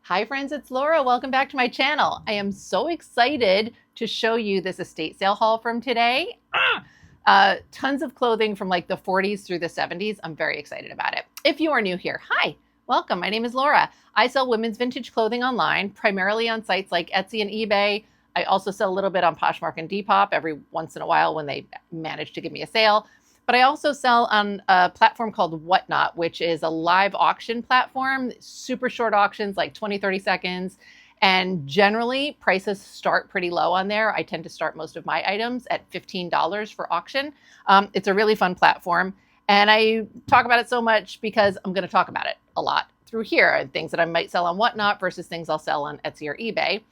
Hi friends, it's Laura. Welcome back to my channel. I am so excited to show you this estate sale haul from today. Tons of clothing from like the 40s through the 70s. I'm very excited about it. If you are new here, hi, welcome. My name is Laura. I sell women's vintage clothing online, primarily on sites like Etsy and eBay. I also sell a little bit on Poshmark and Depop every once in a while when they manage to give me a sale. But I also sell on a platform called Whatnot, which is a live auction platform, super short auctions, like 20, 30 seconds. And generally, prices start pretty low on there. I tend to start most of my items at $15 for auction. It's a really fun platform. And I talk about it so much because I'm going to talk about it a lot through here. Things that I might sell on Whatnot versus things I'll sell on Etsy or eBay.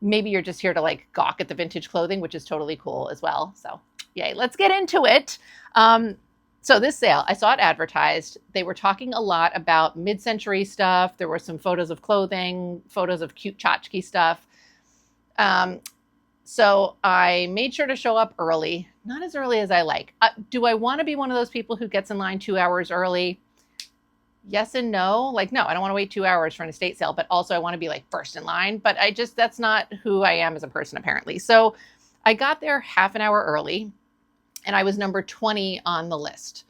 Maybe you're just here to like gawk at the vintage clothing, which is totally cool as well. So yay, let's get into it. So this sale, I saw it advertised. They were talking a lot about mid-century stuff. There were some photos of clothing, photos of cute tchotchke stuff. So I made sure to show up early, not as early as I like. Do I want to be one of those people who gets in line 2 hours early? Yes and no. Like, no, I don't want to wait 2 hours for an estate sale, but also I want to be like first in line. But that's not who I am as a person, apparently. So I got there half an hour early, and I was number 20 on the list.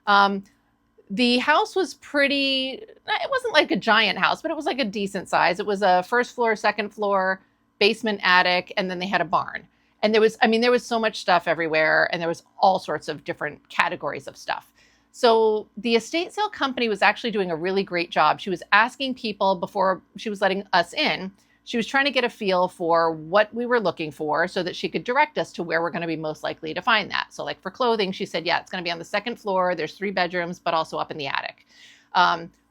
The house was it wasn't like a giant house, but it was like a decent size. It was a first floor, second floor, basement, attic, and then they had a barn. And there was so much stuff everywhere, and there was all sorts of different categories of stuff. So the estate sale company was actually doing a really great job. She was asking people before she was letting us in. She was trying to get a feel for what we were looking for so that she could direct us to where we're going to be most likely to find that. So like for clothing, she said, yeah, it's going to be on the second floor. There's 3 bedrooms, but also up in the attic.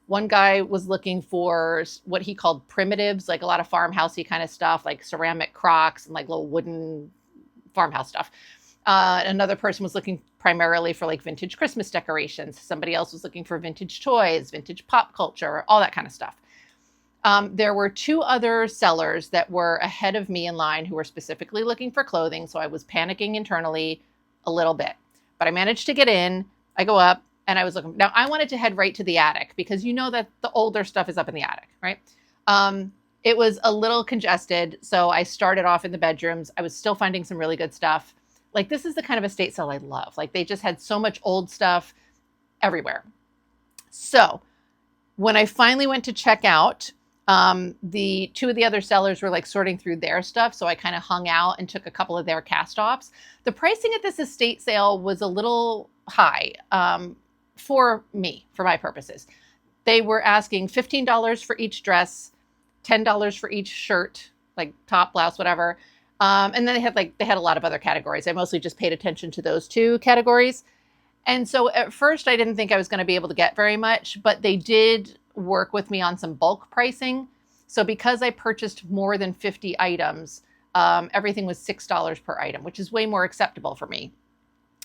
One guy was looking for what he called primitives, like a lot of farmhousey kind of stuff, like ceramic crocks and like little wooden farmhouse stuff. Another person was looking primarily for like vintage Christmas decorations. Somebody else was looking for vintage toys, vintage pop culture, all that kind of stuff. There were 2 other sellers that were ahead of me in line who were specifically looking for clothing. So I was panicking internally a little bit, but I managed to get in. I go up and I was looking. Now I wanted to head right to the attic because you know that the older stuff is up in the attic, right? It was a little congested. So I started off in the bedrooms. I was still finding some really good stuff. Like this is the kind of estate sale I love. Like they just had so much old stuff everywhere. So when I finally went to check out, the 2 of the other sellers were like sorting through their stuff. So I kind of hung out and took a couple of their cast offs. The pricing at this estate sale was a little high, for me, for my purposes. They were asking $15 for each dress, $10 for each shirt, like top, blouse, whatever. And then they had a lot of other categories. I mostly just paid attention to those 2 categories. And so at first I didn't think I was going to be able to get very much, but they did work with me on some bulk pricing. So because I purchased more than 50 items, everything was $6 per item, which is way more acceptable for me.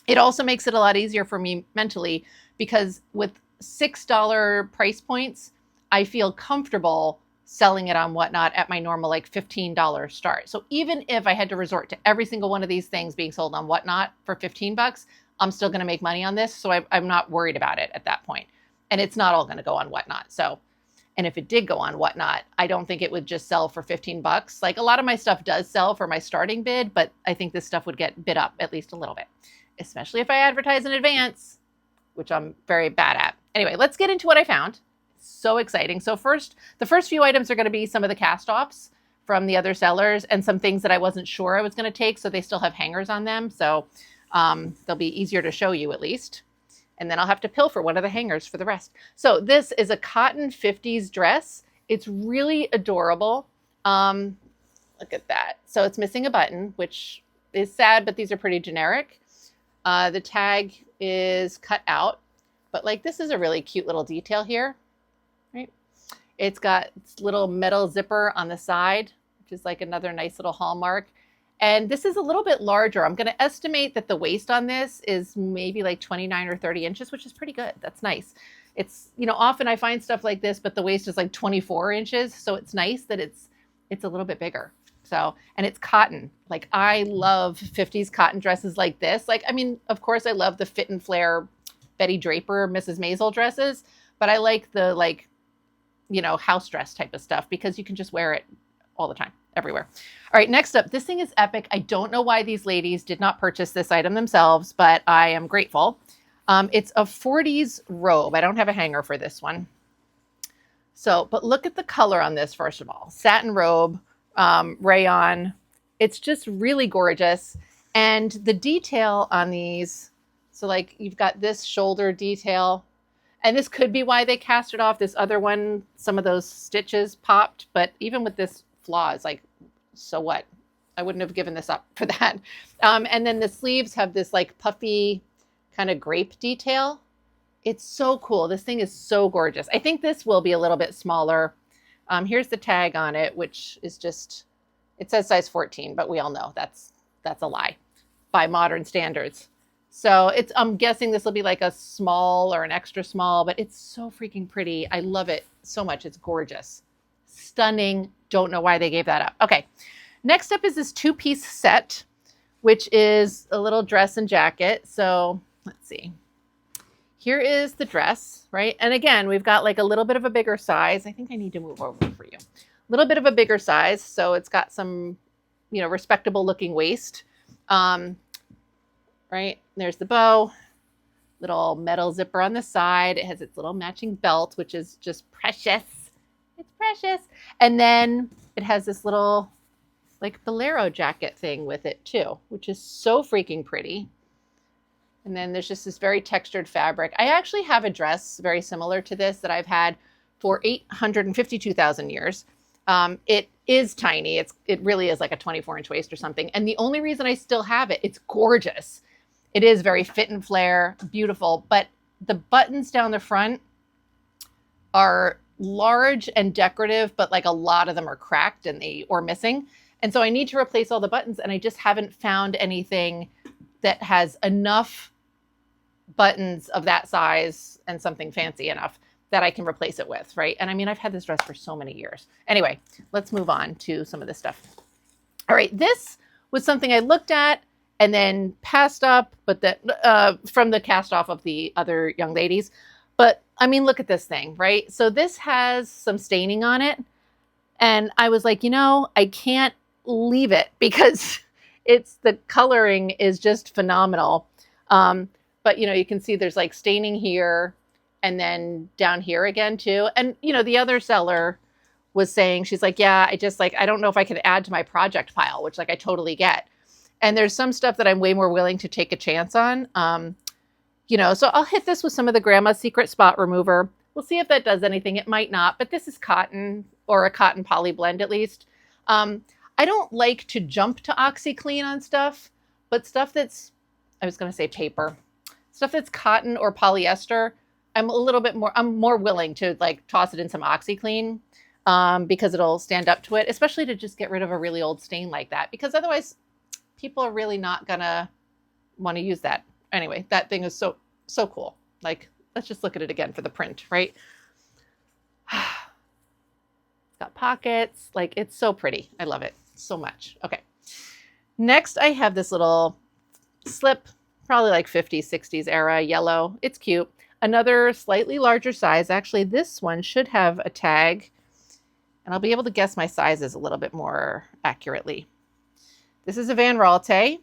It also makes it a lot easier for me mentally because with $6 price points, I feel comfortable selling it on Whatnot at my normal like $15 start. So even if I had to resort to every single one of these things being sold on Whatnot for $15, I'm still going to make money on this. So I'm not worried about it at that point. And it's not all going to go on Whatnot. So, and if it did go on Whatnot, I don't think it would just sell for $15. Like a lot of my stuff does sell for my starting bid, but I think this stuff would get bid up at least a little bit, especially if I advertise in advance, which I'm very bad at. Anyway, let's get into what I found. So exciting. So the first few items are going to be some of the cast offs from the other sellers and some things that I wasn't sure I was going to take. So they still have hangers on them. So they'll be easier to show you at least. And then I'll have to pilfer one of the hangers for the rest. So this is a cotton 50s dress. It's really adorable. Look at that. So it's missing a button, which is sad, but these are pretty generic. The tag is cut out, but like this is a really cute little detail here, right? It's got this little metal zipper on the side, which is like another nice little hallmark. And this is a little bit larger. I'm going to estimate that the waist on this is maybe like 29 or 30 inches, which is pretty good. That's nice. It's, often I find stuff like this, but the waist is like 24 inches. So it's nice that it's a little bit bigger. So, and it's cotton. Like I love 50s cotton dresses like this. Like, I mean, of course I love the fit and flare Betty Draper, Mrs. Maisel dresses, but I like the house dress type of stuff because you can just wear it all the time, everywhere. All right, next up, this thing is epic. I don't know why these ladies did not purchase this item themselves, but I am grateful. It's a 40s robe. I don't have a hanger for this one. So, but look at the color on this, first of all. Satin robe, rayon. It's just really gorgeous. And the detail on these, so like you've got this shoulder detail, and this could be why they cast it off. This other one, some of those stitches popped, but even with this flaw, it's like, so what? I wouldn't have given this up for that. And then the sleeves have this like puffy kind of grape detail. It's so cool. This thing is so gorgeous. I think this will be a little bit smaller. Here's the tag on it, which is just, it says size 14, but we all know that's a lie by modern standards. So I'm guessing this will be like a small or an extra small, but it's so freaking pretty. I love it so much. It's gorgeous. Stunning. Don't know why they gave that up. Okay. Next up is this 2-piece set, which is a little dress and jacket. So let's see. Here is the dress, right? And again, we've got like a little bit of a bigger size. I think I need to move over for you. A little bit of a bigger size. So it's got some, respectable looking waist. Right? There's the bow, little metal zipper on the side. It has its little matching belt, which is just precious. It's precious. And then it has this little like bolero jacket thing with it too, which is so freaking pretty. And then there's just this very textured fabric. I actually have a dress very similar to this that I've had for 852,000 years. It is tiny. It really is like a 24-inch waist or something. And the only reason I still have it, it's gorgeous. It is very fit and flare, beautiful. But the buttons down the front are large and decorative, but like a lot of them are cracked or missing. And so I need to replace all the buttons, and I just haven't found anything that has enough buttons of that size and something fancy enough that I can replace it with, right? And I mean, I've had this dress for so many years. Anyway, let's move on to some of this stuff. All right, this was something I looked at and then passed up, but that from the cast off of the other young ladies. But I mean, look at this thing, right? So this has some staining on it. And I was like, I can't leave it because the coloring is just phenomenal. But you can see there's like staining here and then down here again too. And the other seller was saying, she's like, yeah, I don't know if I can add to my project pile, which like I totally get. And there's some stuff that I'm way more willing to take a chance on. So I'll hit this with some of the Grandma's Secret Spot Remover. We'll see if that does anything. It might not, but this is cotton, or a cotton poly blend at least. I don't like to jump to OxyClean on stuff, but stuff that's, I was going to say paper, stuff that's cotton or polyester, I'm more willing to like toss it in some OxyClean because it'll stand up to it, especially to just get rid of a really old stain like that, because otherwise people are really not going to want to use that. Anyway, that thing is so cool. Like, let's just look at it again for the print, right? It's got pockets. Like, it's so pretty. I love it so much. Okay. Next, I have this little slip, probably like 50s, 60s era, yellow. It's cute. Another slightly larger size. Actually, this one should have a tag, and I'll be able to guess my sizes a little bit more accurately. This is a Van Raalte,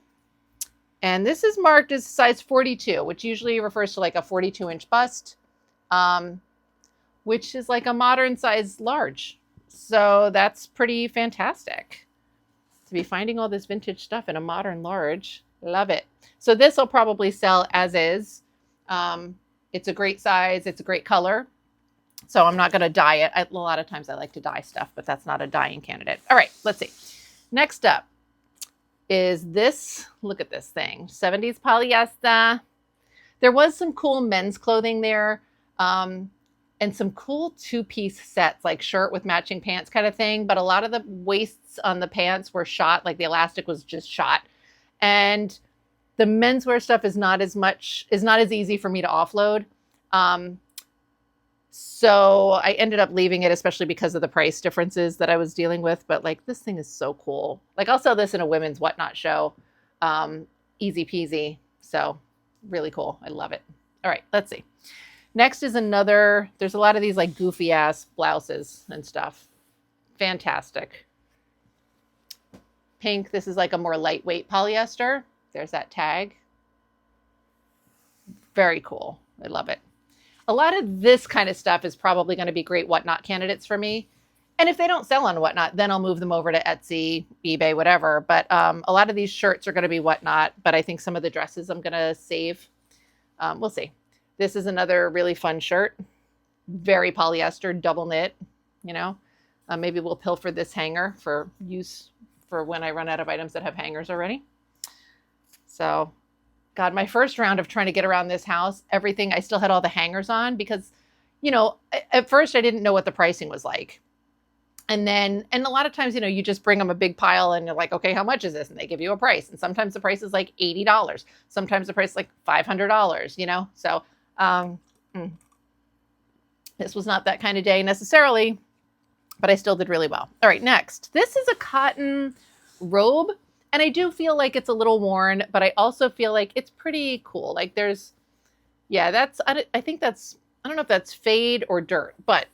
and this is marked as size 42, which usually refers to like a 42-inch bust, which is like a modern size large. So that's pretty fantastic to be finding all this vintage stuff in a modern large. Love it. So this will probably sell as is. It's a great size. It's a great color. So I'm not going to dye it. A lot of times I like to dye stuff, but that's not a dyeing candidate. All right, let's see. Next up is this. Look at this thing. 70s polyester. There was some cool men's clothing there. And some cool 2-piece sets, like shirt with matching pants kind of thing. But a lot of the waists on the pants were shot, like the elastic was just shot. And the menswear stuff is not as easy for me to offload. So I ended up leaving it, especially because of the price differences that I was dealing with. But like, this thing is so cool. Like, I'll sell this in a women's whatnot show. Easy peasy. So really cool. I love it. All right, let's see. Next is another, there's a lot of these like goofy ass blouses and stuff. Fantastic. Pink, this is like a more lightweight polyester. There's that tag. Very cool. I love it. A lot of this kind of stuff is probably going to be great Whatnot candidates for me. And if they don't sell on Whatnot, then I'll move them over to Etsy, eBay, whatever. But a lot of these shirts are going to be Whatnot, but I think some of the dresses I'm going to save. We'll see. This is another really fun shirt. Very polyester, double knit, you know. Maybe we'll pilfer this hanger for use for when I run out of items that have hangers already. So, God, my first round of trying to get around this house, everything, I still had all the hangers on because, you know, at first I didn't know what the pricing was like. And then, and a lot of times, you know, you just bring them a big pile and you're like, okay, how much is this? And they give you a price. And sometimes the price is like $80. Sometimes the price is like $500, you know? So this was not that kind of day necessarily, but I still did really well. All right, next. This is a cotton robe. And I do feel like it's a little worn, but I also feel like it's pretty cool. Like there's, yeah, that's, I think that's, I don't know if that's fade or dirt, but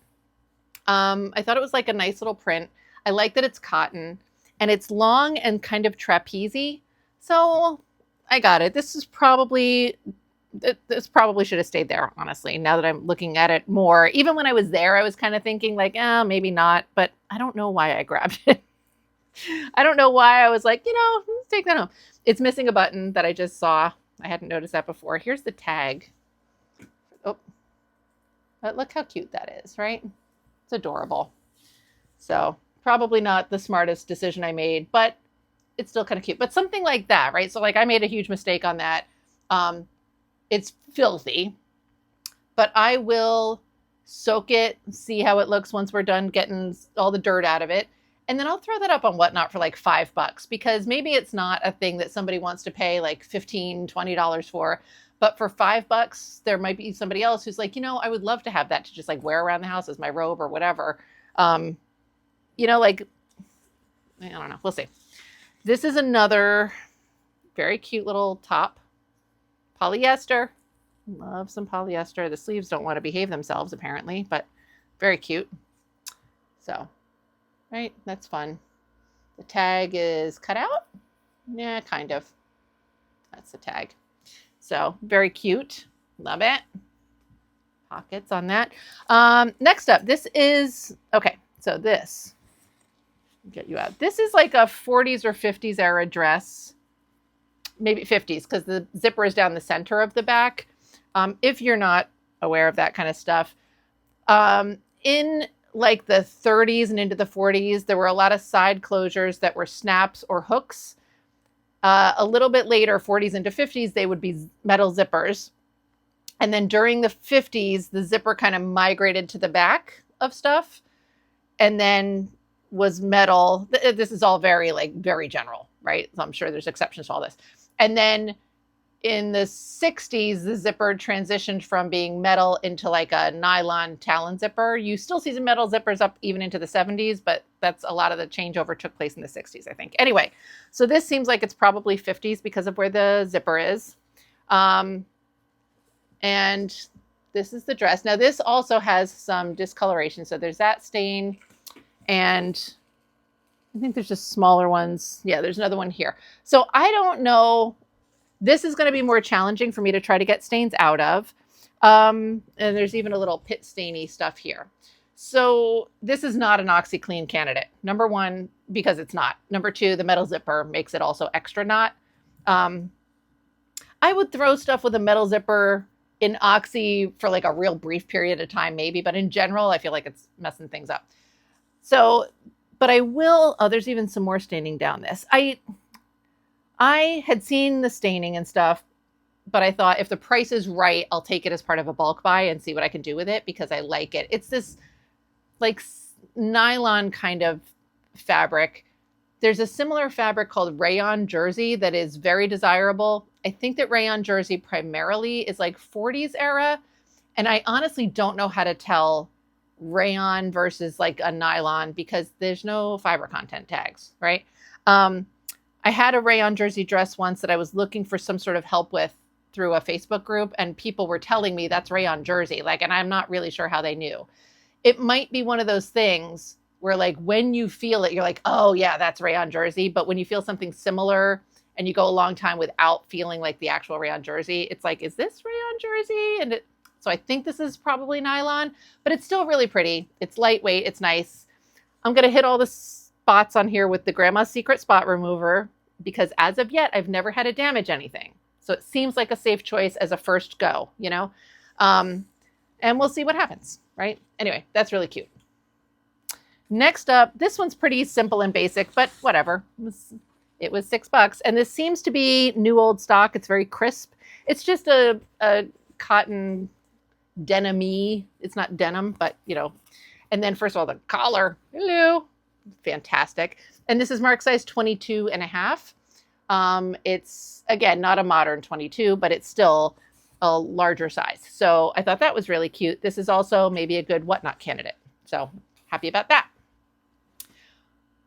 I thought it was like a nice little print. I like that it's cotton and it's long and kind of trapeze. So I got it. This probably should have stayed there, honestly, now that I'm looking at it more. Even when I was there, I was kind of thinking like, maybe not, but I don't know why I grabbed it. I don't know why I was like, you know, let's take that home. It's missing a button that I just saw. I hadn't noticed that before. Here's the tag. Oh, but look how cute that is, right? It's adorable. So probably not the smartest decision I made, but it's still kind of cute. But something like that, right? So like I made a huge mistake on that. It's filthy, but I will soak it, see how it looks once we're done getting all the dirt out of it. And then I'll throw that up on Whatnot for like $5 because maybe it's not a thing that somebody wants to pay like $15, $20 for. But for $5, there might be somebody else who's like, you know, I would love to have that to just like wear around the house as my robe or whatever. You know, like, I don't know. We'll see. This is another very cute little top. Polyester. Love some polyester. The sleeves don't want to behave themselves apparently, but very cute. So, right, that's fun. The tag is cut out. Yeah, kind of. That's the tag. So very cute. Love it. Pockets on that. Next up, this is, okay, so this, get you out. This is like a 40s or 50s era dress. Maybe 50s because the zipper is down the center of the back. If you're not aware of that kind of stuff. In like the 30s and into the 40s, there were a lot of side closures that were snaps or hooks. A little bit later, 40s into 50s, they would be metal zippers. And then during the 50s, the zipper kind of migrated to the back of stuff and then was metal. This is all very general, right? So I'm sure there's exceptions to all this. And then in the 60s, the zipper transitioned from being metal into like a nylon Talon zipper. You still see some metal zippers up even into the 70s, but that's a lot of the changeover took place in the 60s, I think. Anyway, so this seems like it's probably 50s because of where the zipper is. And this is the dress. Now, this also has some discoloration. So there's that stain, and I think there's just smaller ones. Yeah, there's another one here. So I don't know. This is going to be more challenging for me to try to get stains out of. And there's even a little pit stainy stuff here. So this is not an OxyClean candidate. Number one, because it's not. Number two, the metal zipper makes it also extra not. I would throw stuff with a metal zipper in Oxy for like a real brief period of time, maybe. But in general, I feel like it's messing things up. So, but I will, oh, there's even some more staining down this. I had seen the staining and stuff, but I thought if the price is right, I'll take it as part of a bulk buy and see what I can do with it because I like it. It's this like nylon kind of fabric. There's a similar fabric called rayon jersey that is very desirable. I think that rayon jersey primarily is like 40s era. And I honestly don't know how to tell rayon versus like a nylon because there's no fiber content tags, right? I had a rayon jersey dress once that I was looking for some sort of help with through a Facebook group, and people were telling me that's rayon jersey, like, and I'm not really sure how they knew. It might be one of those things where, like, when you feel it, you're like, oh yeah, that's rayon jersey. But when you feel something similar and you go a long time without feeling like the actual rayon jersey, it's like, is this rayon jersey? And so I think this is probably nylon, but it's still really pretty. It's lightweight. It's nice. I'm going to hit all the spots on here with the Grandma's Secret Spot Remover, because as of yet, I've never had it damage anything. So it seems like a safe choice as a first go, you know? And we'll see what happens, right? Anyway, that's really cute. Next up, this one's pretty simple and basic, but whatever. It was $6. And this seems to be new old stock. It's very crisp. It's just a cotton denim-y. It's not denim, but, you know. And then first of all, the collar. Hello. Fantastic. And this is mark size 22.5. It's, again, not a modern 22, but it's still a larger size. So I thought that was really cute. This is also maybe a good whatnot candidate. So happy about that.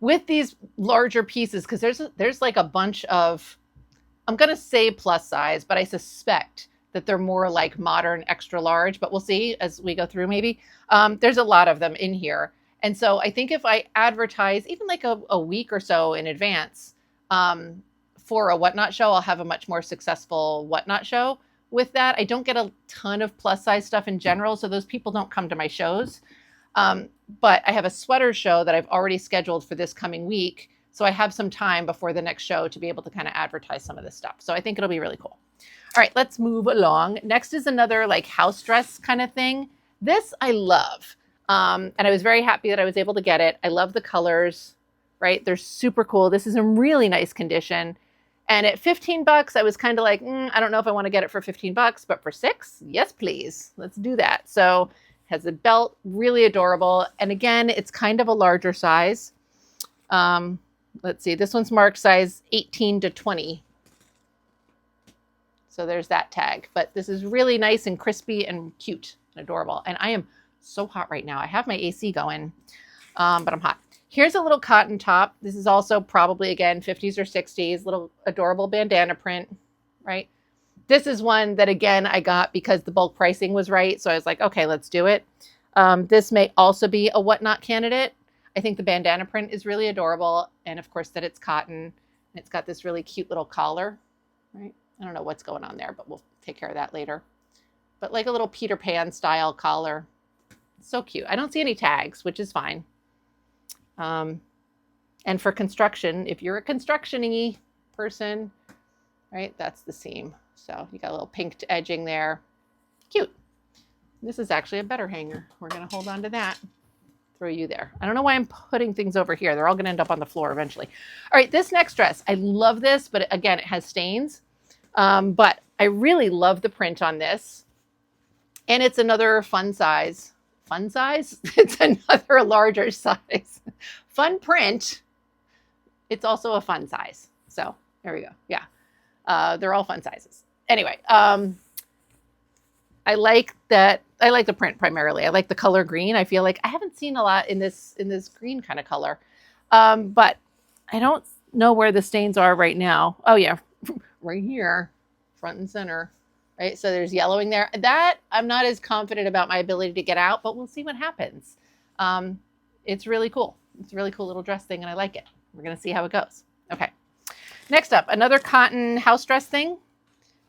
With these larger pieces, because there's like a bunch of, I'm going to say plus size, but I suspect that they're more like modern extra large, but we'll see as we go through maybe. There's a lot of them in here. And so I think if I advertise even like a week or so in advance for a whatnot show, I'll have a much more successful whatnot show with that. I don't get a ton of plus size stuff in general, so those people don't come to my shows. But I have a sweater show that I've already scheduled for this coming week. So I have some time before the next show to be able to kind of advertise some of this stuff. So I think it'll be really cool. All right, let's move along. Next is another like house dress kind of thing. This I love. And I was very happy that I was able to get it. I love the colors, right? They're super cool. This is in really nice condition. And at $15, I was kind of like, I don't know if I want to get it for $15, but for $6, yes, please. Let's do that. So has a belt, really adorable. And again, it's kind of a larger size. Let's see, this one's marked size 18 to 20. So there's that tag. But this is really nice and crispy and cute and adorable. And I am so hot right now. I have my AC going, but I'm hot. Here's a little cotton top. This is also probably, again, 50s or 60s, little adorable bandana print, right? This is one that, again, I got because the bulk pricing was right. So I was like, okay, let's do it. This may also be a whatnot candidate. I think the bandana print is really adorable. And of course that it's cotton. And it's got this really cute little collar, right? I don't know what's going on there, but we'll take care of that later. But like a little Peter Pan style collar. So cute. I don't see any tags, which is fine. And for construction, if you're a construction-y person, right, that's the seam. So you got a little pink edging there. Cute. This is actually a better hanger. We're going to hold on to that. Throw you there. I don't know why I'm putting things over here. They're all going to end up on the floor eventually. All right, this next dress, I love this, but again, it has stains. But I really love the print on this. And it's another fun size. Fun size? It's another larger size. Fun print. It's also a fun size. So there we go. Yeah. They're all fun sizes. Anyway, I like that. I like the print primarily. I like the color green. I feel like I haven't seen a lot in this green kind of color. But I don't know where the stains are right now. Oh yeah, right here, front and center. Right, so there's yellowing there. That I'm not as confident about my ability to get out, but we'll see what happens. It's really cool. It's a really cool little dress thing, and I like it. We're going to see how it goes. Okay. Next up, another cotton house dress thing.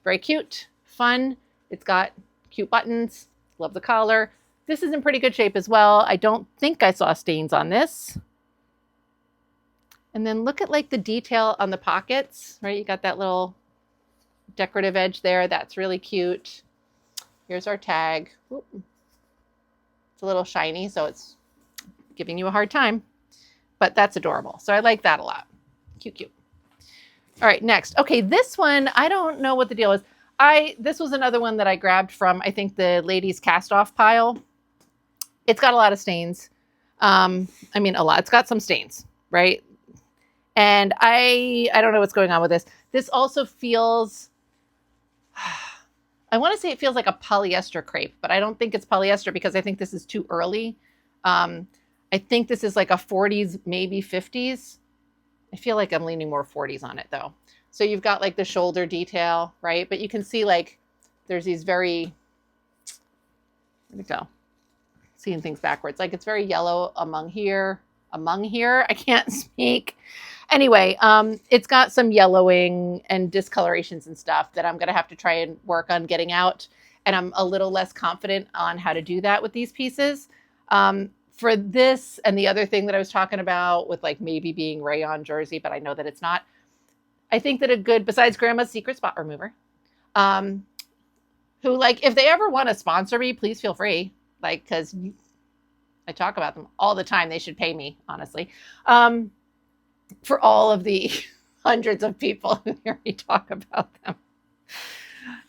Very cute, fun. It's got cute buttons. Love the collar. This is in pretty good shape as well. I don't think I saw stains on this. And then look at like the detail on the pockets, right? You got that little decorative edge there. That's really cute. Here's our tag. Oop. It's a little shiny, so it's giving you a hard time, but that's adorable. So I like that a lot. Cute, cute. All right, next. Okay, this one, I don't know what the deal is. This was another one that I grabbed from, I think, the ladies cast off pile. It's got a lot of stains. I mean, a lot. It's got some stains, right? And I don't know what's going on with this. This also feels, I want to say it feels like a polyester crepe, but I don't think it's polyester because I think this is too early. I think this is like a 40s, maybe 50s. I feel like I'm leaning more 40s on it though. So you've got like the shoulder detail, right? But you can see like there's these very, where'd it go? Seeing things backwards. Like it's very yellow among here. I can't speak. Anyway, it's got some yellowing and discolorations and stuff that I'm going to have to try and work on getting out. And I'm a little less confident on how to do that with these pieces. For this and the other thing that I was talking about with like maybe being rayon jersey, but I know that it's not. I think that a good, besides Grandma's Secret Spot Remover, who like, if they ever want to sponsor me, please feel free. Like, because I talk about them all the time. They should pay me, honestly. For all of the hundreds of people who hear me talk about them.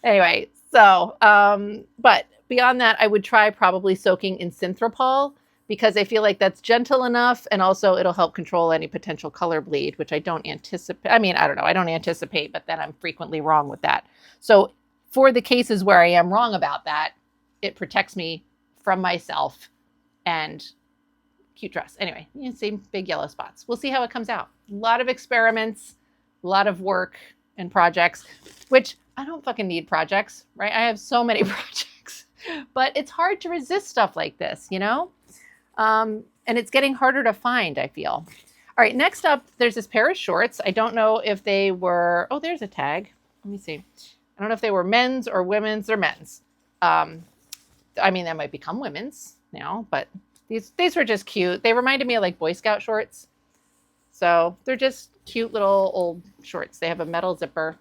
Anyway, so, but beyond that, I would try probably soaking in Synthropol because I feel like that's gentle enough and also it'll help control any potential color bleed, which I don't anticipate. I mean, I don't know. I don't anticipate, but then I'm frequently wrong with that. So for the cases where I am wrong about that, it protects me from myself and cute dress. Anyway, you can see big yellow spots. We'll see how it comes out. A lot of experiments, a lot of work and projects, which I don't fucking need projects, right? I have so many projects, but it's hard to resist stuff like this, you know? And it's getting harder to find, I feel. All right, next up, there's this pair of shorts. I don't know if they were, oh, there's a tag. Let me see. I don't know if they were men's or women's or men's. I mean, that might become women's now, but these were just cute. They reminded me of like Boy Scout shorts. So they're just cute little old shorts. They have a metal zipper.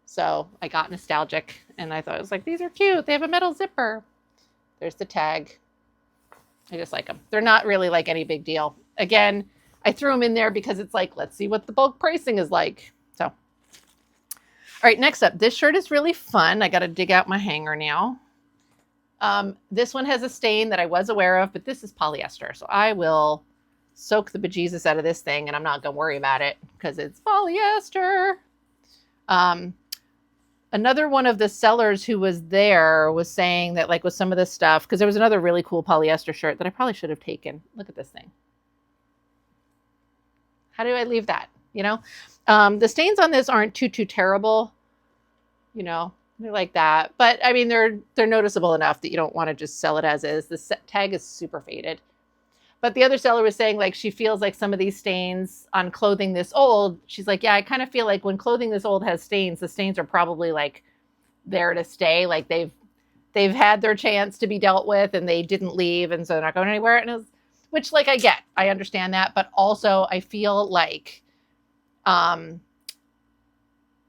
So I got nostalgic and I thought it was like, these are cute. They have a metal zipper. There's the tag. I just like them. They're not really like any big deal. Again, I threw them in there because it's like, let's see what the bulk pricing is like. So, all right, next up, this shirt is really fun. I got to dig out my hanger now. This one has a stain that I was aware of, but this is polyester. So I will soak the bejesus out of this thing and I'm not going to worry about it because it's polyester. Another one of the sellers who was there was saying that like with some of this stuff, because there was another really cool polyester shirt that I probably should have taken. Look at this thing. How do I leave that? You know, the stains on this aren't too terrible. You know, they're like that. But I mean, they're noticeable enough that you don't want to just sell it as is. The tag is super faded. But the other seller was saying like she feels like some of these stains on clothing this old, she's like, yeah, I kind of feel like when clothing this old has stains, the stains are probably like there to stay. Like they've had their chance to be dealt with and they didn't leave and so they're not going anywhere. And it was, which like I get, I understand that. But also I feel like on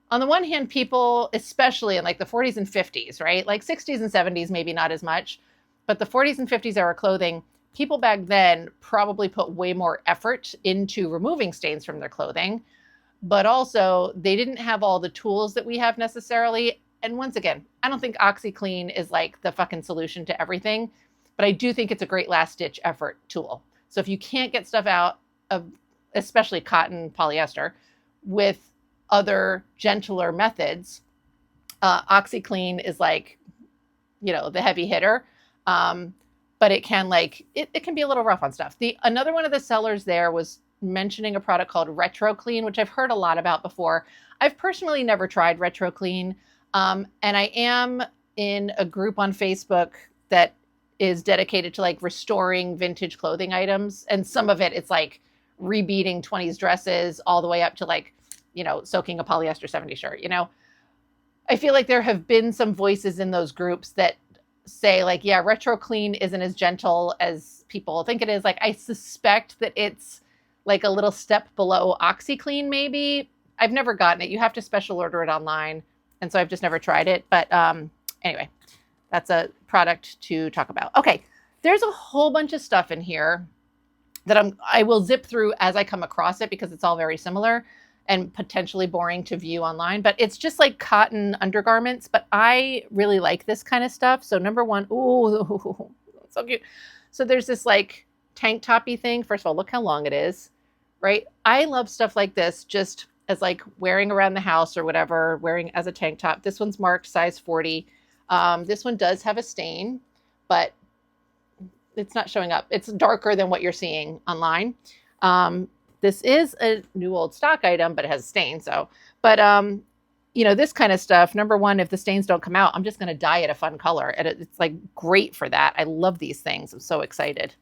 the one hand, people, especially in like the 40s and 50s, right? Like 60s and 70s, maybe not as much, but the 40s and 50s era clothing, people back then probably put way more effort into removing stains from their clothing, but also they didn't have all the tools that we have necessarily. And once again, I don't think OxyClean is like the fucking solution to everything, but I do think it's a great last ditch effort tool. So if you can't get stuff out of, especially cotton, polyester, with other gentler methods, OxyClean is like, you know, the heavy hitter. But it can like, it can be a little rough on stuff. Another one of the sellers there was mentioning a product called Retro Clean, which I've heard a lot about before. I've personally never tried Retro Clean. And I am in a group on Facebook that is dedicated to like restoring vintage clothing items. And some of it, it's like rebeating 20s dresses all the way up to like, you know, soaking a polyester 70s shirt, you know. I feel like there have been some voices in those groups that say like, yeah, Retro Clean isn't as gentle as people think it is. Like, I suspect that it's like a little step below OxyClean, maybe. I've never gotten it. You have to special order it online. And so I've just never tried it. But anyway, that's a product to talk about. Okay, there's a whole bunch of stuff in here that I will zip through as I come across it because it's all very similar and potentially boring to view online, but it's just like cotton undergarments. But I really like this kind of stuff. So number one, ooh, so cute. So there's this like tank toppy thing. First of all, look how long it is, right? I love stuff like this just as like wearing around the house or whatever, wearing as a tank top. This one's marked size 40. This one does have a stain, but it's not showing up. It's darker than what you're seeing online. this is a new old stock item, but it has a stain. So, but you know, this kind of stuff, number one, if the stains don't come out, I'm just going to dye it a fun color. And it's like great for that. I love these things. I'm so excited.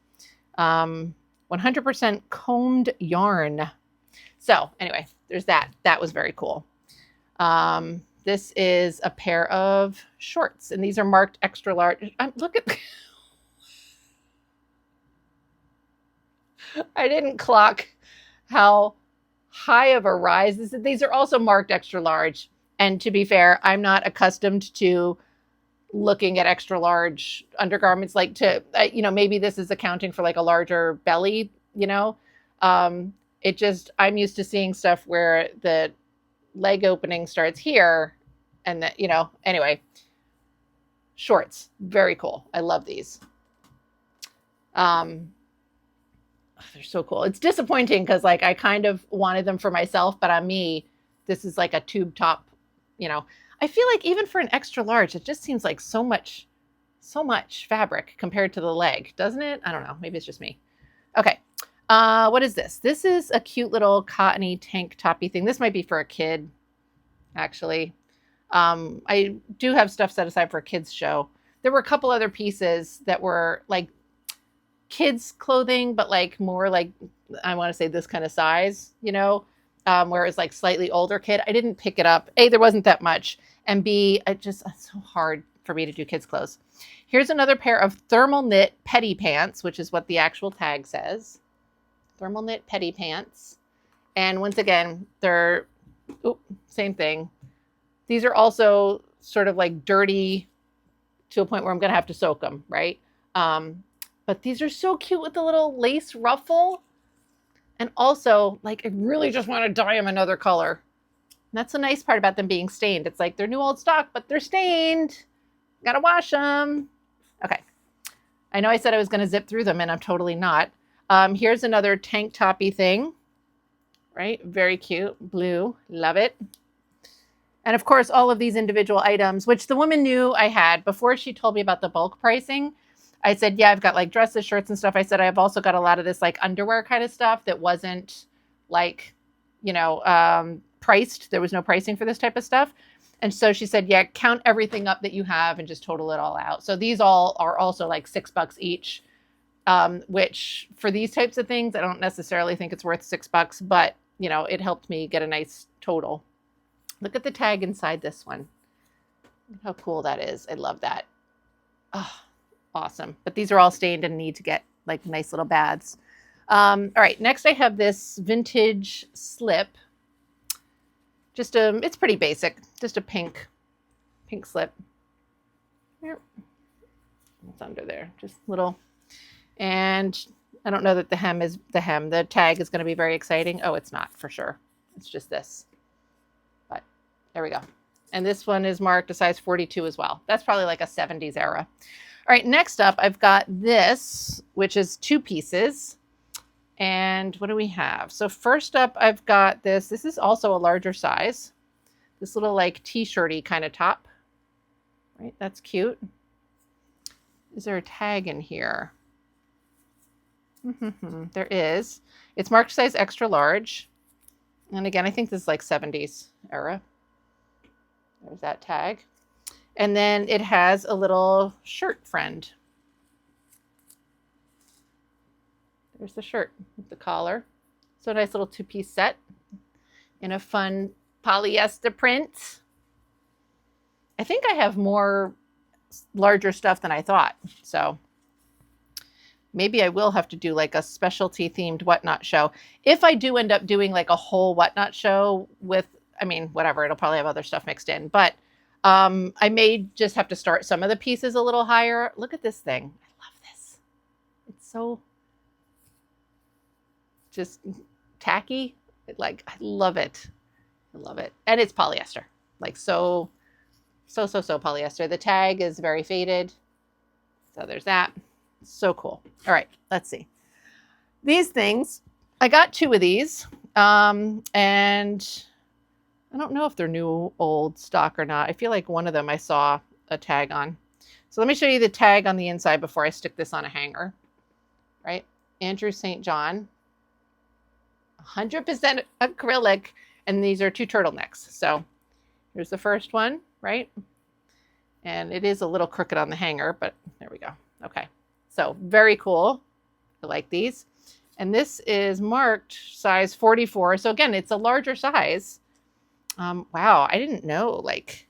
100% combed yarn. So anyway, there's that. That was very cool. This is a pair of shorts, and these are marked extra large. Look at, I didn't clock how high of a rise this is. These are also marked extra large. And to be fair, I'm not accustomed to looking at extra large undergarments, like to, you know, maybe this is accounting for like a larger belly, you know. It just, I'm used to seeing stuff where the leg opening starts here and that, you know, anyway, shorts, very cool. I love these. They're so cool. It's disappointing because like I kind of wanted them for myself, but on me, this is like a tube top, you know. I feel like even for an extra large, it just seems like so much fabric compared to the leg, doesn't it? I don't know. Maybe it's just me. Okay. What is this? This is a cute little cottony tank toppy thing. This might be for a kid, actually. I do have stuff set aside for a kids show. There were a couple other pieces that were like kids clothing, but like more like, I want to say this kind of size, you know, where it was like slightly older kid. I didn't pick it up. A, there wasn't that much. And B, it's so hard for me to do kids clothes. Here's another pair of thermal knit petty pants, which is what the actual tag says. Thermal knit petty pants. And once again, they're, same thing. These are also sort of like dirty to a point where I'm going to have to soak them, right? But these are so cute with the little lace ruffle. And also, like, I really just want to dye them another color. And that's the nice part about them being stained. It's like they're new old stock, but they're stained. Got to wash them. Okay. I know I said I was going to zip through them, and I'm totally not. Here's another tank toppy thing, right? Very cute. Blue. Love it. And of course, all of these individual items, which the woman knew I had before she told me about the bulk pricing. I said, yeah, I've got like dresses, shirts and stuff. I said, I've also got a lot of this like underwear kind of stuff that wasn't like, you know, priced. There was no pricing for this type of stuff. And so she said, yeah, count everything up that you have and just total it all out. So these all are also like $6 each, which for these types of things, I don't necessarily think it's worth $6, but you know, it helped me get a nice total. Look at the tag inside this one. Look how cool that is. I love that. Oh, awesome. But these are all stained and need to get like nice little baths. All right. Next I have this vintage slip. Just it's pretty basic. Just a pink slip. Here. It's under there. Just little. And I don't know that the hem is the hem. The tag is going to be very exciting. Oh, it's not for sure. It's just this. But there we go. And this one is marked a size 42 as well. That's probably like a 70s era. All right, next up, I've got this, which is 2 pieces. And what do we have? So first up, I've got this. This is also a larger size. This little like t-shirty kind of top. Right, that's cute. Is there a tag in here? There is. It's marked size extra large. And again, I think this is like 70s era. There's that tag. And then it has a little shirt friend. There's the shirt with the collar. So a nice little 2-piece set in a fun polyester print. I think I have more larger stuff than I thought. So maybe I will have to do like a specialty themed whatnot show. If I do end up doing like a whole whatnot show with, I mean, whatever, it'll probably have other stuff mixed in, but I may just have to start some of the pieces a little higher. Look at this thing. I love this. It's so just tacky. Like, I love it. I love it. And it's polyester. Like so polyester. The tag is very faded. So there's that. So cool. All right, let's see. These things, I got 2 of these. And I don't know if they're new old stock or not. I feel like one of them I saw a tag on. So let me show you the tag on the inside before I stick this on a hanger. Right? Andrew St. John. 100% acrylic, and these are 2 turtlenecks. So here's the first one, right? And it is a little crooked on the hanger, but there we go. Okay, so very cool. I like these. And this is marked size 44. So again, it's a larger size. Wow, I didn't know, like,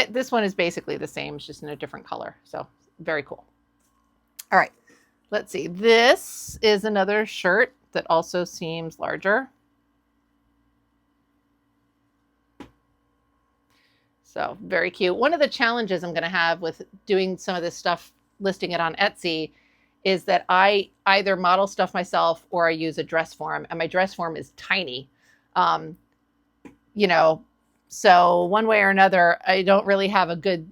this one is basically the same, it's just in a different color. So very cool. All right, let's see. This is another shirt that also seems larger. So very cute. One of the challenges I'm going to have with doing some of this stuff, listing it on Etsy, is that I either model stuff myself or I use a dress form, and my dress form is tiny. You know, so one way or another, I don't really have a good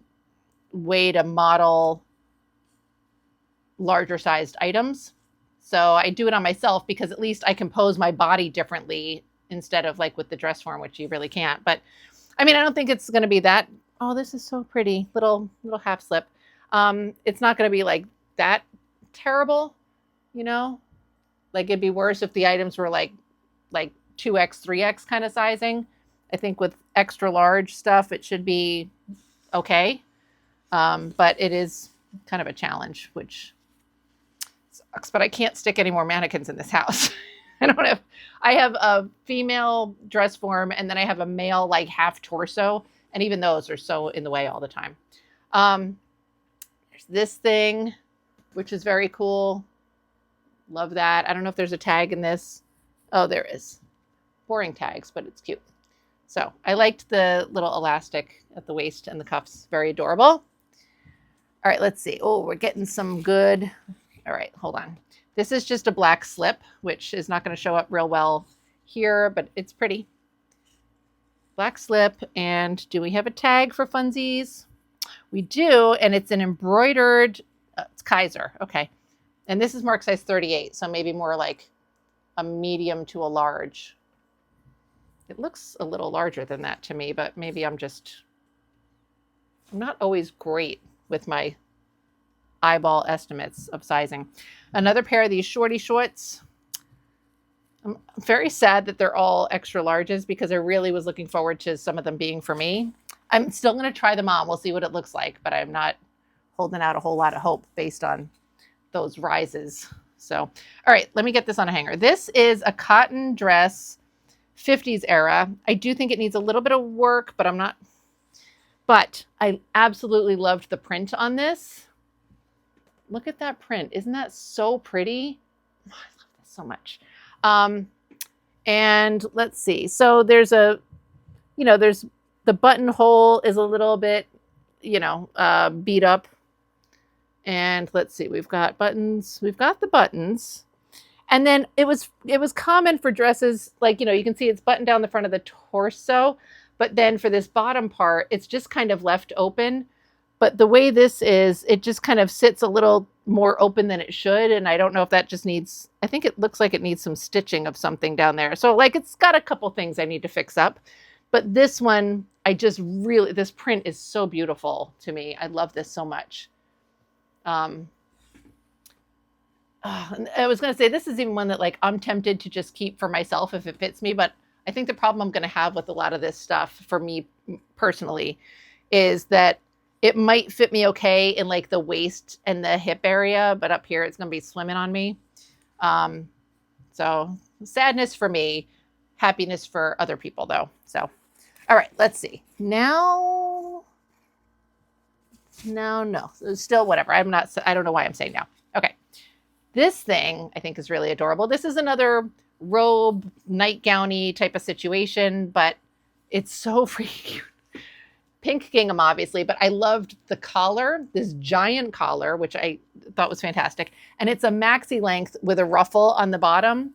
way to model larger sized items. So I do it on myself because at least I can pose my body differently instead of like with the dress form, which you really can't. But I mean, I don't think it's going to be that. Oh, this is so pretty. Little half slip. It's not going to be like that terrible, you know? Like it'd be worse if the items were like 2X, 3X kind of sizing. I think with extra large stuff, it should be okay. But it is kind of a challenge, which sucks. But I can't stick any more mannequins in this house. I have a female dress form, and then I have a male like half torso, and even those are so in the way all the time. There's this thing, which is very cool. Love that. I don't know if there's a tag in this. Oh, there is. Boring tags, but it's cute. So I liked the little elastic at the waist and the cuffs. Very adorable. All right, let's see. Oh, we're getting some good. All right, hold on. This is just a black slip, which is not going to show up real well here, but it's pretty. Black slip. And do we have a tag for funsies? We do, and it's an embroidered, it's Kaiser. Okay. And this is marked size 38, so maybe more like a medium to a large. It looks a little larger than that to me, but maybe I'm not always great with my eyeball estimates of sizing. Another pair of these shorty shorts. I'm very sad that they're all extra larges because I really was looking forward to some of them being for me. I'm still going to try them on. We'll see what it looks like, but I'm not holding out a whole lot of hope based on those rises. So, all right, let me get this on a hanger. This is a cotton dress, 50s era. I do think it needs a little bit of work, but I absolutely loved the print on this. Look at that print. Isn't that so pretty? Oh, I love this so much. And let's see. So there's there's the buttonhole is a little bit, beat up. And let's see, we've got buttons. We've got the buttons. And then it was common for dresses, like, you can see it's buttoned down the front of the torso. But then for this bottom part, it's just kind of left open. But the way this is, it just kind of sits a little more open than it should. And I don't know if that just needs, I think it looks like it needs some stitching of something down there. So like it's got a couple things I need to fix up. But this one, this print is so beautiful to me. I love this so much. I was going to say, this is even one that like I'm tempted to just keep for myself if it fits me. But I think the problem I'm going to have with a lot of this stuff for me personally is that it might fit me okay in like the waist and the hip area, but up here it's going to be swimming on me. So sadness for me, happiness for other people though. So, all right, let's see. No, still whatever. I don't know why I'm saying now. Okay. This thing I think is really adorable. This is another robe, nightgowny type of situation, but it's so freaking cute. Pink gingham, obviously, but I loved the collar, this giant collar, which I thought was fantastic. And it's a maxi length with a ruffle on the bottom.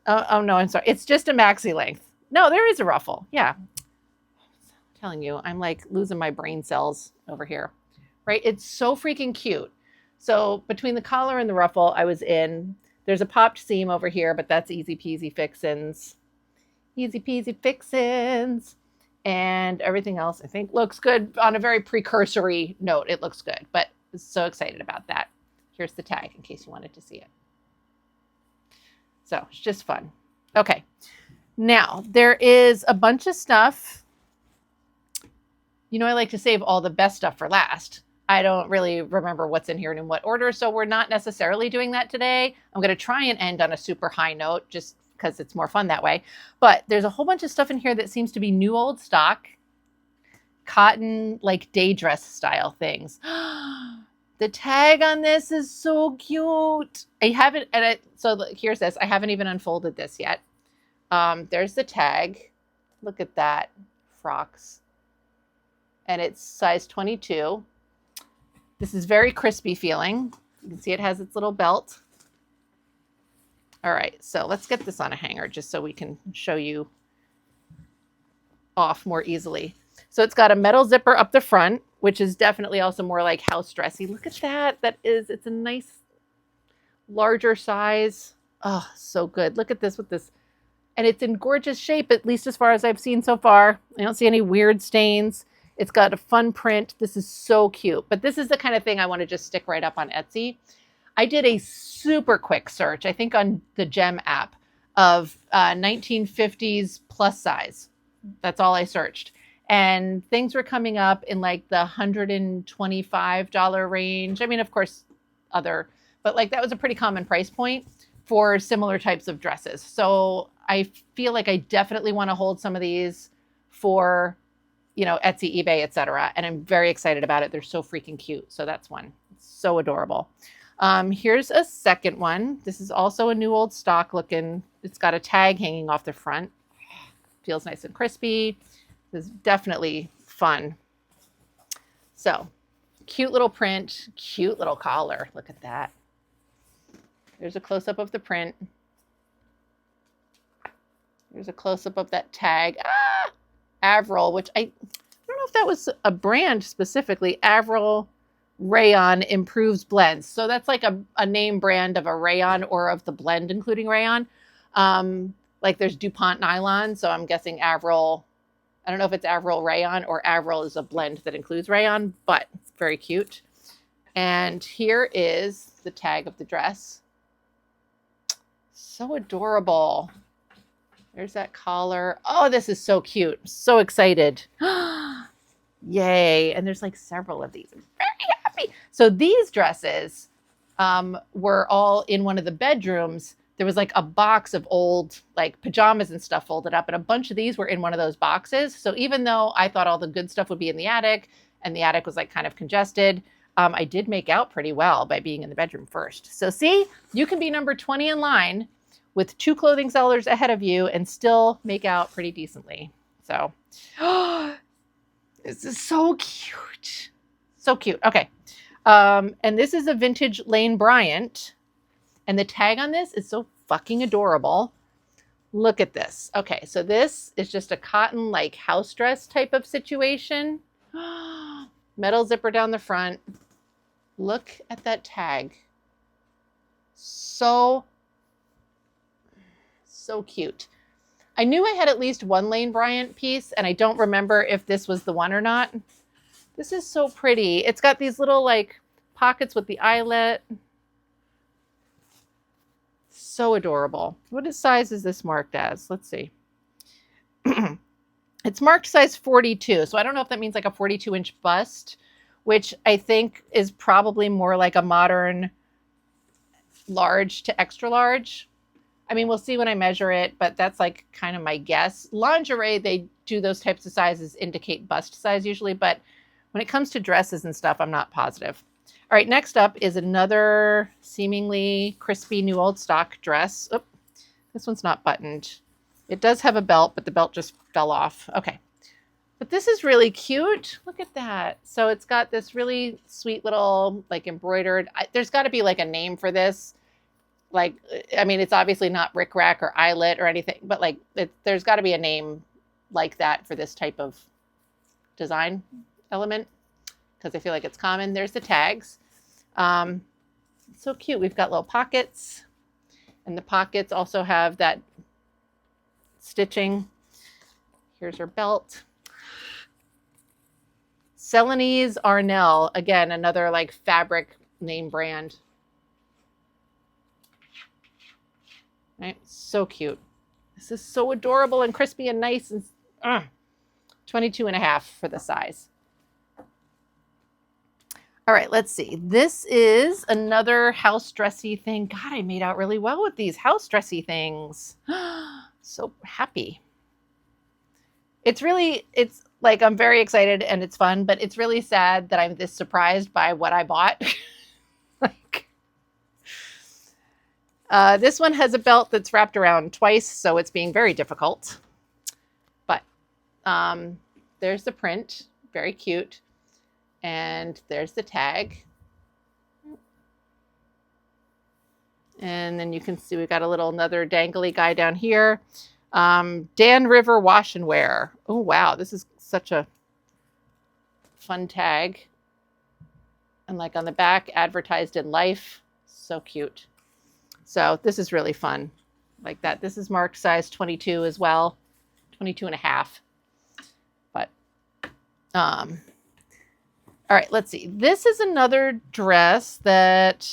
Oh no, I'm sorry. It's just a maxi length. No, there is a ruffle. Yeah. I'm telling you, I'm like losing my brain cells over here, right? It's so freaking cute. So between the collar and the ruffle, there's a popped seam over here, but that's easy peasy fixins. Easy peasy fixins. And everything else, I think, looks good on a very precursory note. It looks good, but I'm so excited about that. Here's the tag in case you wanted to see it. So it's just fun. Okay. Now there is a bunch of stuff. You know, I like to save all the best stuff for last. I don't really remember what's in here and in what order, so we're not necessarily doing that today. I'm going to try and end on a super high note just because it's more fun that way. But there's a whole bunch of stuff in here that seems to be new old stock, cotton, like day dress style things. The tag on this is so cute. I haven't, so here's this. I haven't even unfolded this yet. There's the tag. Look at that. Frocks. And it's size 22. This is very crispy feeling. You can see it has its little belt. All right, so let's get this on a hanger just so we can show you off more easily. So it's got a metal zipper up the front, which is definitely also more like house dressy. Look at that. It's a nice larger size. Oh, so good. Look at this with this. And it's in gorgeous shape, at least as far as I've seen so far. I don't see any weird stains. It's got a fun print. This is so cute. But this is the kind of thing I want to just stick right up on Etsy. I did a super quick search, I think on the Gem app, of 1950s plus size. That's all I searched. And things were coming up in like the $125 range. I mean, of course, but like that was a pretty common price point for similar types of dresses. So I feel like I definitely want to hold some of these for, you know, Etsy, eBay, etc. And I'm very excited about it. They're so freaking cute. So that's one. It's so adorable. Here's a second one. This is also a new old stock looking. It's got a tag hanging off the front. Feels nice and crispy. This is definitely fun. So cute little print, cute little collar. Look at that. There's a close-up of the print. There's a close-up of that tag. Avril, which I don't know if that was a brand specifically. Avril Rayon Improves Blends. So that's like a name brand of a rayon or of the blend, including rayon. Like there's DuPont nylon. So I'm guessing Avril, I don't know if it's Avril Rayon or Avril is a blend that includes rayon, but it's very cute. And here is the tag of the dress. So adorable. There's that collar. Oh, this is so cute. I'm so excited. Yay. And there's like several of these. I'm very happy. So these dresses were all in one of the bedrooms. There was like a box of old like pajamas and stuff folded up. And a bunch of these were in one of those boxes. So even though I thought all the good stuff would be in the attic and the attic was like kind of congested, I did make out pretty well by being in the bedroom first. So see, you can be number 20 in line with 2 clothing sellers ahead of you and still make out pretty decently. So, this is so cute. So cute. Okay. And this is a vintage Lane Bryant. And the tag on this is so fucking adorable. Look at this. Okay. So this is just a cotton like house dress type of situation. Metal zipper down the front. Look at that tag. So cute. I knew I had at least one Lane Bryant piece, and I don't remember if this was the one or not. This is so pretty. It's got these little like pockets with the eyelet. So adorable. What size is this marked as? Let's see. It's marked size 42. So I don't know if that means like a 42-inch bust, which I think is probably more like a modern large to extra large. I mean, we'll see when I measure it, but that's like kind of my guess. Lingerie, they do those types of sizes indicate bust size usually, but when it comes to dresses and stuff, I'm not positive. All right, next up is another seemingly crispy new old stock dress. Oh, this one's not buttoned. It does have a belt, but the belt just fell off. Okay, but this is really cute. Look at that. So it's got this really sweet little like embroidered, there's got to be like a name for this. Like, I mean, it's obviously not rickrack or eyelet or anything, but like there's got to be a name like that for this type of design element because I feel like it's common. There's the tags. So cute. We've got little pockets, and the pockets also have that stitching. Here's her belt. Celanese Arnell, again, another like fabric name brand. right? So cute. This is so adorable and crispy and nice. And 22.5 for the size. All right, let's see. This is another house dressy thing. God, I made out really well with these house dressy things. So happy. It's like I'm very excited and it's fun, but it's really sad that I'm this surprised by what I bought. Like, this one has a belt that's wrapped around twice, so it's being very difficult. But there's the print, very cute. And there's the tag. And then you can see we got another dangly guy down here. Dan River Wash and Wear. Oh, wow. This is such a fun tag. And like on the back, advertised in life. So cute. So this is really fun. Like that. This is marked size 22 as well. 22.5. But, all right, let's see. This is another dress that,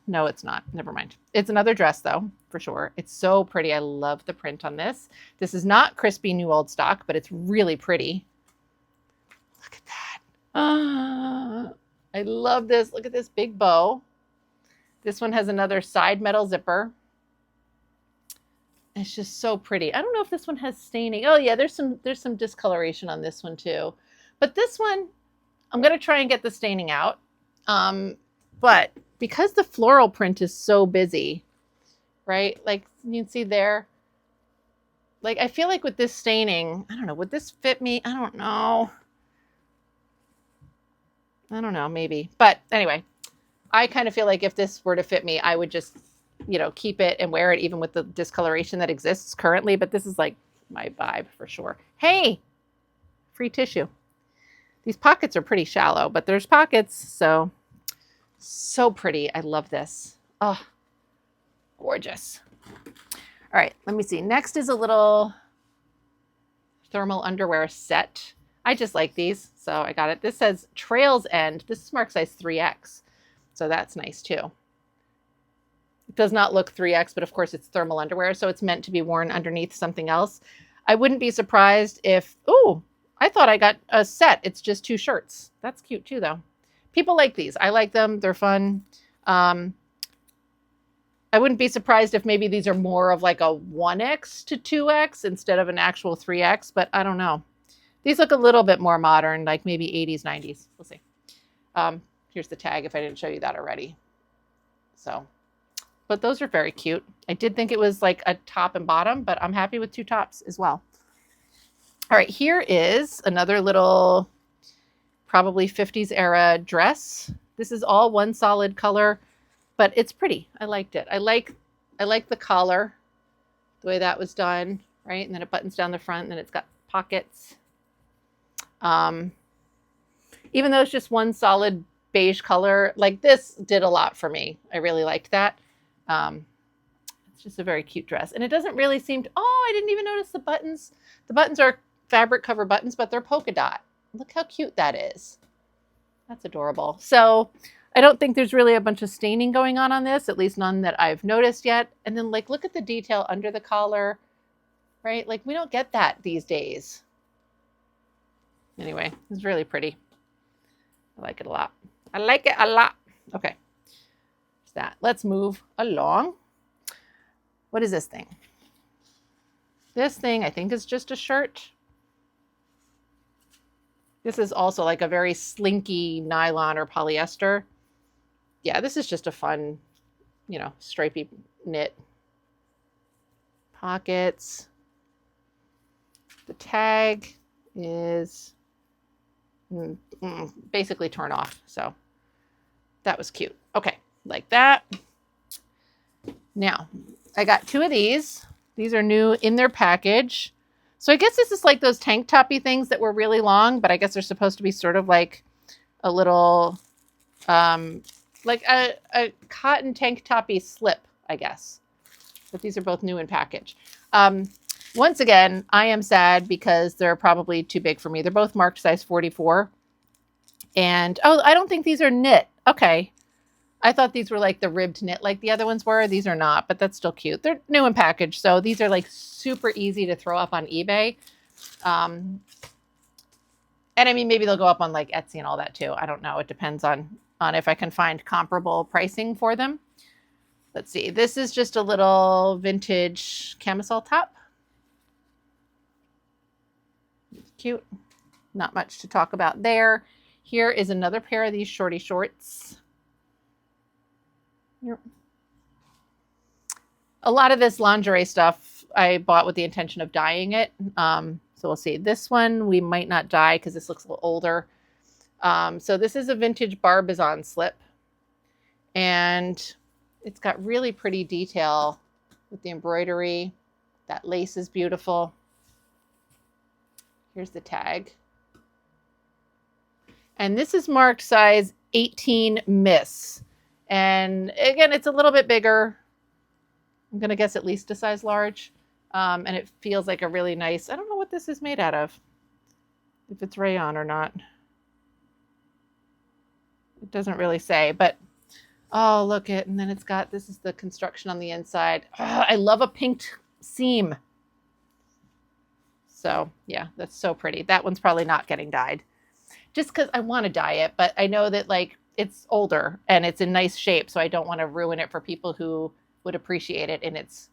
no, it's not. Never mind. It's another dress though, for sure. It's so pretty. I love the print on this. This is not crispy new old stock, but it's really pretty. Look at that. I love this. Look at this big bow. This one has another side metal zipper. It's just so pretty. I don't know if this one has staining. Oh yeah, there's some discoloration on this one too. But this one, I'm going to try and get the staining out. But because the floral print is so busy, right? Like you can see there, like I feel like with this staining, I don't know, would this fit me? I don't know. Maybe. But anyway, I kind of feel like if this were to fit me, I would just, keep it and wear it even with the discoloration that exists currently. But this is like my vibe for sure. Hey, free tissue. These pockets are pretty shallow, but there's pockets. So pretty. I love this. Oh, gorgeous. All right, let me see. Next is a little thermal underwear set. I just like these, so I got it. This says Trails End. This is marked size 3X, so that's nice too. It does not look 3X, but of course it's thermal underwear, so it's meant to be worn underneath something else. I wouldn't be surprised if, I thought I got a set. It's just 2 shirts. That's cute too, though. People like these. I like them. They're fun. I wouldn't be surprised if maybe these are more of like a 1X to 2X instead of an actual 3X, but I don't know. These look a little bit more modern, like maybe 80s, 90s. We'll see. Here's the tag if I didn't show you that already. So, but those are very cute. I did think it was like a top and bottom, but I'm happy with 2 tops as well. All right, here is another little probably 50s era dress. This is all one solid color, but it's pretty. I liked it. I like the collar, the way that was done, right? And then it buttons down the front, and then it's got pockets. Even though it's just one solid beige color, like this did a lot for me. I really liked that. It's just a very cute dress. And it doesn't really seem to, I didn't even notice the buttons. The buttons are fabric cover buttons, but they're polka dot. Look how cute that is. That's adorable. So I don't think there's really a bunch of staining going on this, at least none that I've noticed yet. And then like, look at the detail under the collar, right? Like we don't get that these days. Anyway, it's really pretty. I like it a lot. I like it a lot. Okay. There's that. Let's move along. What is this thing? This thing, I think, is just a shirt. This is also like a very slinky nylon or polyester. Yeah, this is just a fun, stripy knit. Pockets. The tag is basically torn off. So that was cute. Okay, like that. Now, I got 2 of these. These are new in their package. So I guess this is like those tank toppy things that were really long, but I guess they're supposed to be sort of like a little, like a cotton tank toppy slip, I guess. But these are both new in package. Once again, I am sad because they're probably too big for me. They're both marked size 44. And, I don't think these are knit. Okay. I thought these were like the ribbed knit like the other ones were. These are not, but that's still cute. They're new in package, so these are like super easy to throw up on eBay. And I mean, maybe they'll go up on like Etsy and all that too. I don't know. It depends on if I can find comparable pricing for them. Let's see. This is just a little vintage camisole top. Cute. Not much to talk about there. Here is another pair of these shorty shorts. Yep. A lot of this lingerie stuff I bought with the intention of dyeing it. So we'll see. This one we might not dye because this looks a little older. So this is a vintage Barbizon slip. And it's got really pretty detail with the embroidery. That lace is beautiful. Here's the tag. And this is marked size 18 Miss. And again, it's a little bit bigger. I'm going to guess at least a size large. And it feels like a really nice, I don't know what this is made out of. If it's rayon or not. It doesn't really say, but oh, look it. And then it's got, this is the construction on the inside. Oh, I love a pink seam. So yeah, that's so pretty. That one's probably not getting dyed. Just because I want to dye it, but I know that like it's older and it's in nice shape, so I don't want to ruin it for people who would appreciate it in its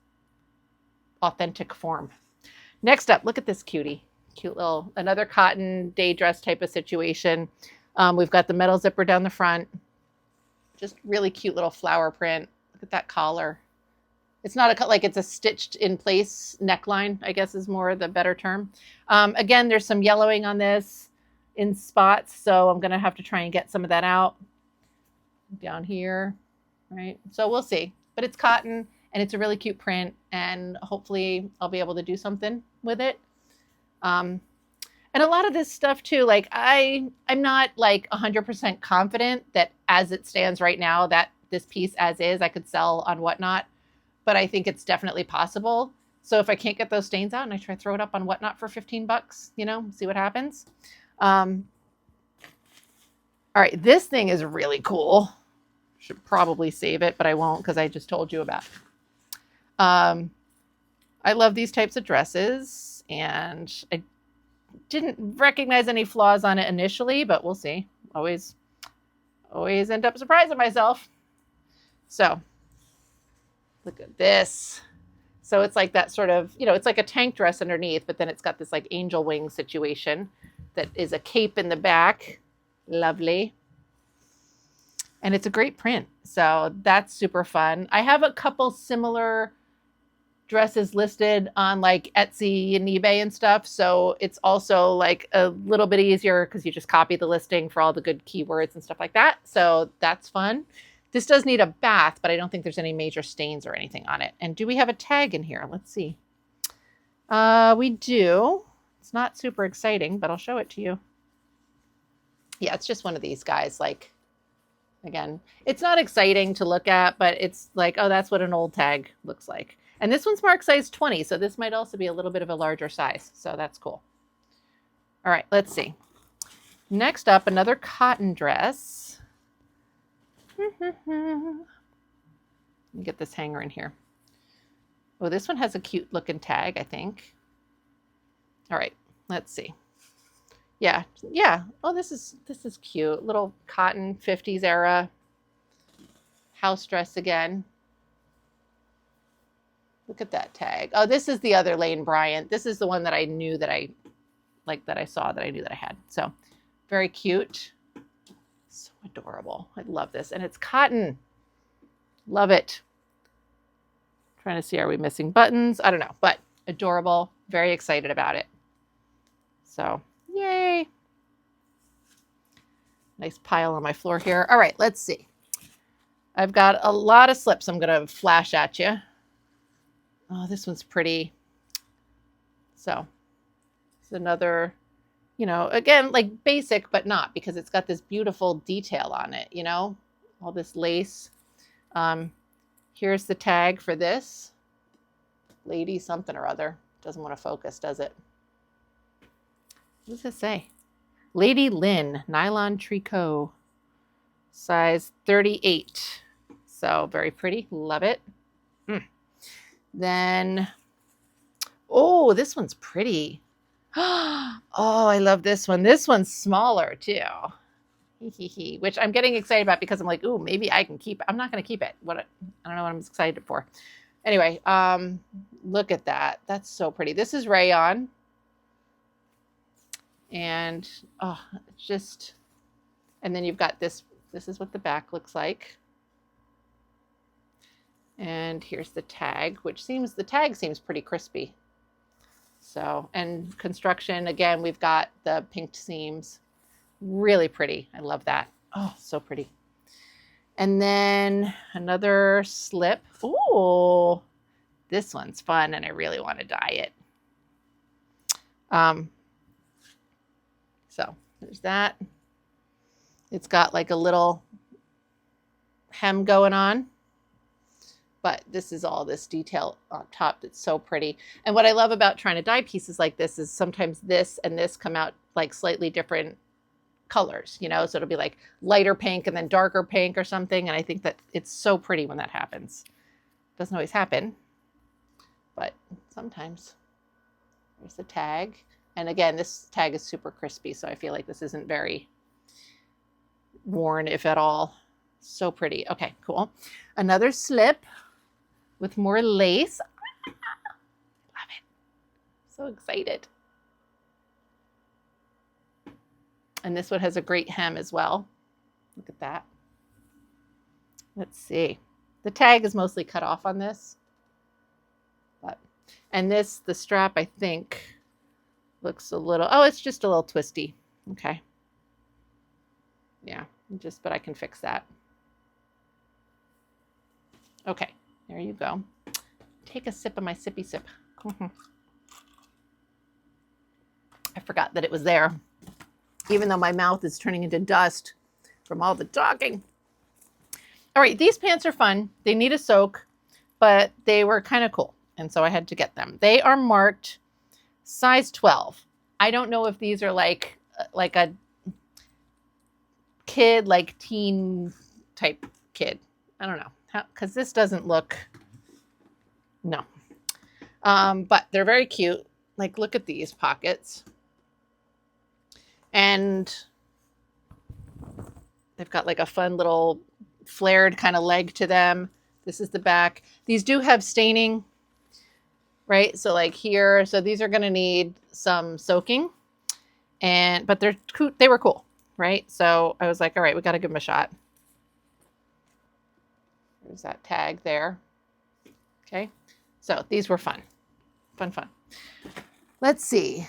authentic form. Next up, look at this cutie. Cute little, another cotton day dress type of situation. We've got the metal zipper down the front. Just really cute little flower print. Look at that collar. It's not a, like it's a stitched in place neckline, I guess is more the better term. Again, there's some yellowing on this in spots, so I'm going to have to try and get some of that out down here, right? So we'll see. But it's cotton and it's a really cute print, and hopefully I'll be able to do something with it. And a lot of this stuff too, like I'm not like 100% confident that as it stands right now that this piece as is I could sell on Whatnot, but I think it's definitely possible. So if I can't get those stains out and I try to throw it up on Whatnot for 15 bucks, you know, see what happens. All right, this thing is really cool. Should probably save it, but I won't because I just told you about it. I love these types of dresses, and I didn't recognize any flaws on it initially, but we'll see. Always end up surprising myself. So look at this. So it's like that sort of, you know, it's like a tank dress underneath, but then it's got this like angel wing situation that is a cape in the back. Lovely. And it's a great print. So that's super fun. I have a couple similar dresses listed on like Etsy and eBay and stuff. So it's also like a little bit easier because you just copy the listing for all the good keywords and stuff like that. So that's fun. This does need a bath, but I don't think there's any major stains or anything on it. And do we have a tag in here? Let's see. We do. It's not super exciting, but I'll show it to you. Yeah, it's just one of these guys. Like, again, it's not exciting to look at, but it's like, oh, that's what an old tag looks like. And this one's marked size 20, so this might also be a little bit of a larger size. So that's cool. All right, let's see. Next up, another cotton dress. Let me get this hanger in here. Oh, this one has a cute looking tag, I think. All right, let's see. Yeah. Oh, this is cute. Little cotton 50s era house dress again. Look at that tag. Oh, this is the other Lane Bryant. This is the one that I knew that I like, that I saw, that I knew that I had. So very cute. So adorable. I love this. And it's cotton. Love it. Trying to see, are we missing buttons? I don't know, but adorable. Very excited about it. So yay. Nice pile on my floor here. All right, let's see. I've got a lot of slips I'm going to flash at you. Oh, this one's pretty. So it's another, you know, again, like basic, but not, because it's got this beautiful detail on it, you know, all this lace. Here's the tag for this. Lady something or other. Doesn't want to focus, does it? What does it say? Lady Lynn, nylon tricot. size 38. So very pretty. Love it. Then, oh, this one's pretty. Oh, I love this one. This one's smaller too. Which I'm getting excited about because I'm like, ooh, maybe I can keep it. I'm not going to keep it. I don't know what I'm excited for. Anyway, look at that. That's so pretty. This is rayon. And oh, it's just, and then you've got this. This is what the back looks like. And here's the tag, the tag seems pretty crispy. So, and construction, again, we've got the pinked seams. Really pretty. I love that. Oh, so pretty. And then another slip. Oh, this one's fun, and I really want to dye it. So there's that. It's got like a little hem going on. But this is all this detail on top that's so pretty. And what I love about trying to dye pieces like this is sometimes this and this come out like slightly different colors, you know, so it'll be like lighter pink and then darker pink or something. And I think that it's so pretty when that happens. Doesn't always happen, but sometimes. There's the tag. And again, this tag is super crispy, so I feel like this isn't very worn, if at all. So pretty. Okay, cool. Another slip with more lace. Love it. So excited. And this one has a great hem as well. Look at that. Let's see. The tag is mostly cut off on this. And this, the strap, I think, looks a little, oh, it's just a little twisty. Okay. Yeah, but I can fix that. Okay, there you go. Take a sip of my sippy sip. I forgot that it was there, even though my mouth is turning into dust from all the talking. All right, these pants are fun. They need a soak, but they were kind of cool, and so I had to get them. They are marked size 12. I don't know if these are like a kid, like teen type kid. I don't know. Because this doesn't look, no. But they're very cute. Like, look at these pockets. And they've got like a fun little flared kind of leg to them. This is the back. These do have staining, right? So like here, so these are going to need some soaking. But they were cool, right? So I was like, all right, we got to give them a shot. There's that tag there. Okay. So these were fun. Fun. Let's see.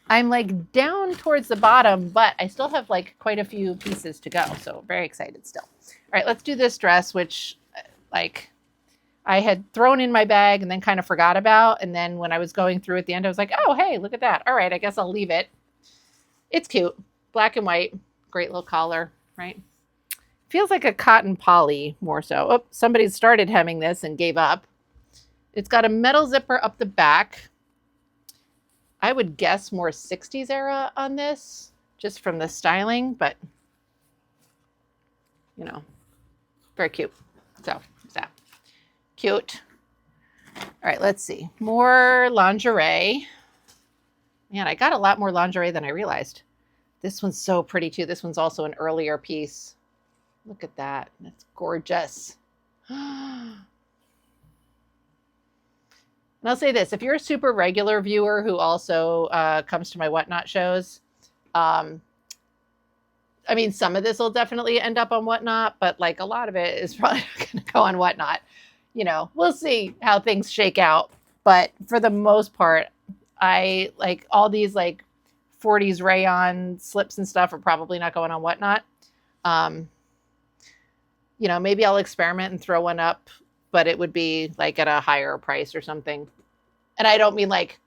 I'm like down towards the bottom, but I still have like quite a few pieces to go. So very excited still. All right, let's do this dress, which like I had thrown in my bag and then kind of forgot about. And then when I was going through at the end, I was like, oh, hey, look at that. All right, I guess I'll leave it. It's cute. Black and white. Great little collar, right? Feels like a cotton poly more so. Oh, somebody started hemming this and gave up. It's got a metal zipper up the back. I would guess more 60s era on this, just from the styling, but, you know, very cute. So, is that cute? All right, let's see. More lingerie. Man, I got a lot more lingerie than I realized. This one's so pretty, too. This one's also an earlier piece. Look at that. That's gorgeous. And I'll say this, if you're a super regular viewer who also comes to my Whatnot shows, I mean, some of this will definitely end up on Whatnot, but like a lot of it is probably not going to go on Whatnot. You know, we'll see how things shake out. But for the most part, I like all these like 40s rayon slips and stuff are probably not going on Whatnot. You know, maybe I'll experiment and throw one up, but it would be like at a higher price or something. And I don't mean like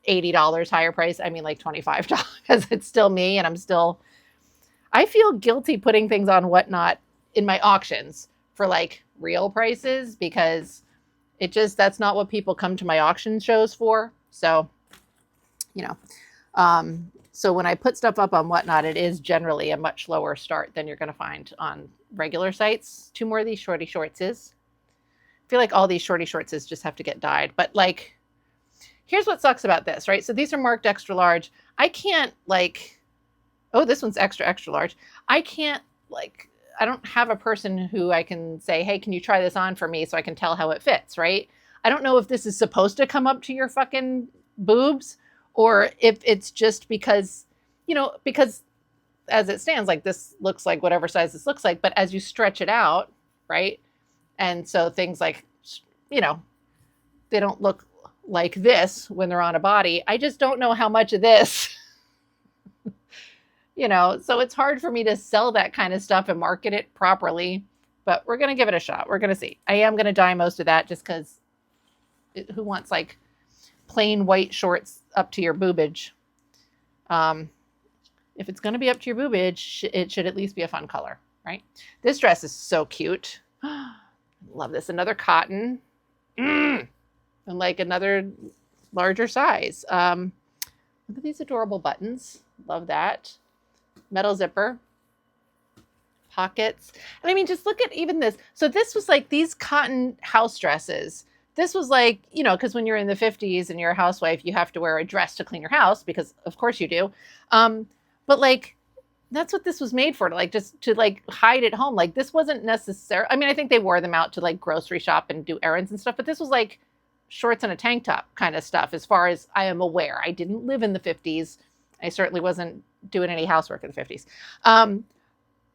$80 higher price. I mean like $25 because it's still me and I feel guilty putting things on Whatnot in my auctions for like real prices because that's not what people come to my auction shows for. So, you know, So when I put stuff up on Whatnot, it is generally a much lower start than you're going to find on regular sites. 2 more of these shorty shortses. I feel like all these shorty shortses just have to get dyed. But like, here's what sucks about this, right? So these are marked extra large. I can't like, oh, this one's extra, extra large. I can't like, I don't have a person who I can say, hey, can you try this on for me so I can tell how it fits, right? I don't know if this is supposed to come up to your fucking boobs or if it's just because, because as it stands, like this looks like whatever size this looks like, but as you stretch it out, right? And so things like, they don't look like this when they're on a body. I just don't know how much of this, so it's hard for me to sell that kind of stuff and market it properly, but we're going to give it a shot. We're going to see. I am going to dye most of that just because who wants like plain white shorts up to your boobage? If it's going to be up to your boobage, it should at least be a fun color, right? This dress is so cute. Love this. Another cotton. And like another larger size. Look at these adorable buttons. Love that. Metal zipper. Pockets. And I mean, just look at even this. So this was like these cotton house dresses. This was like, because when you're in the 50s and you're a housewife, you have to wear a dress to clean your house because of course you do. But like, that's what this was made for, to like, just to like hide at home. Like this wasn't necessary. I mean, I think they wore them out to like grocery shop and do errands and stuff, but this was like shorts and a tank top kind of stuff. As far as I am aware, I didn't live in the 50s. I certainly wasn't doing any housework in the 50s.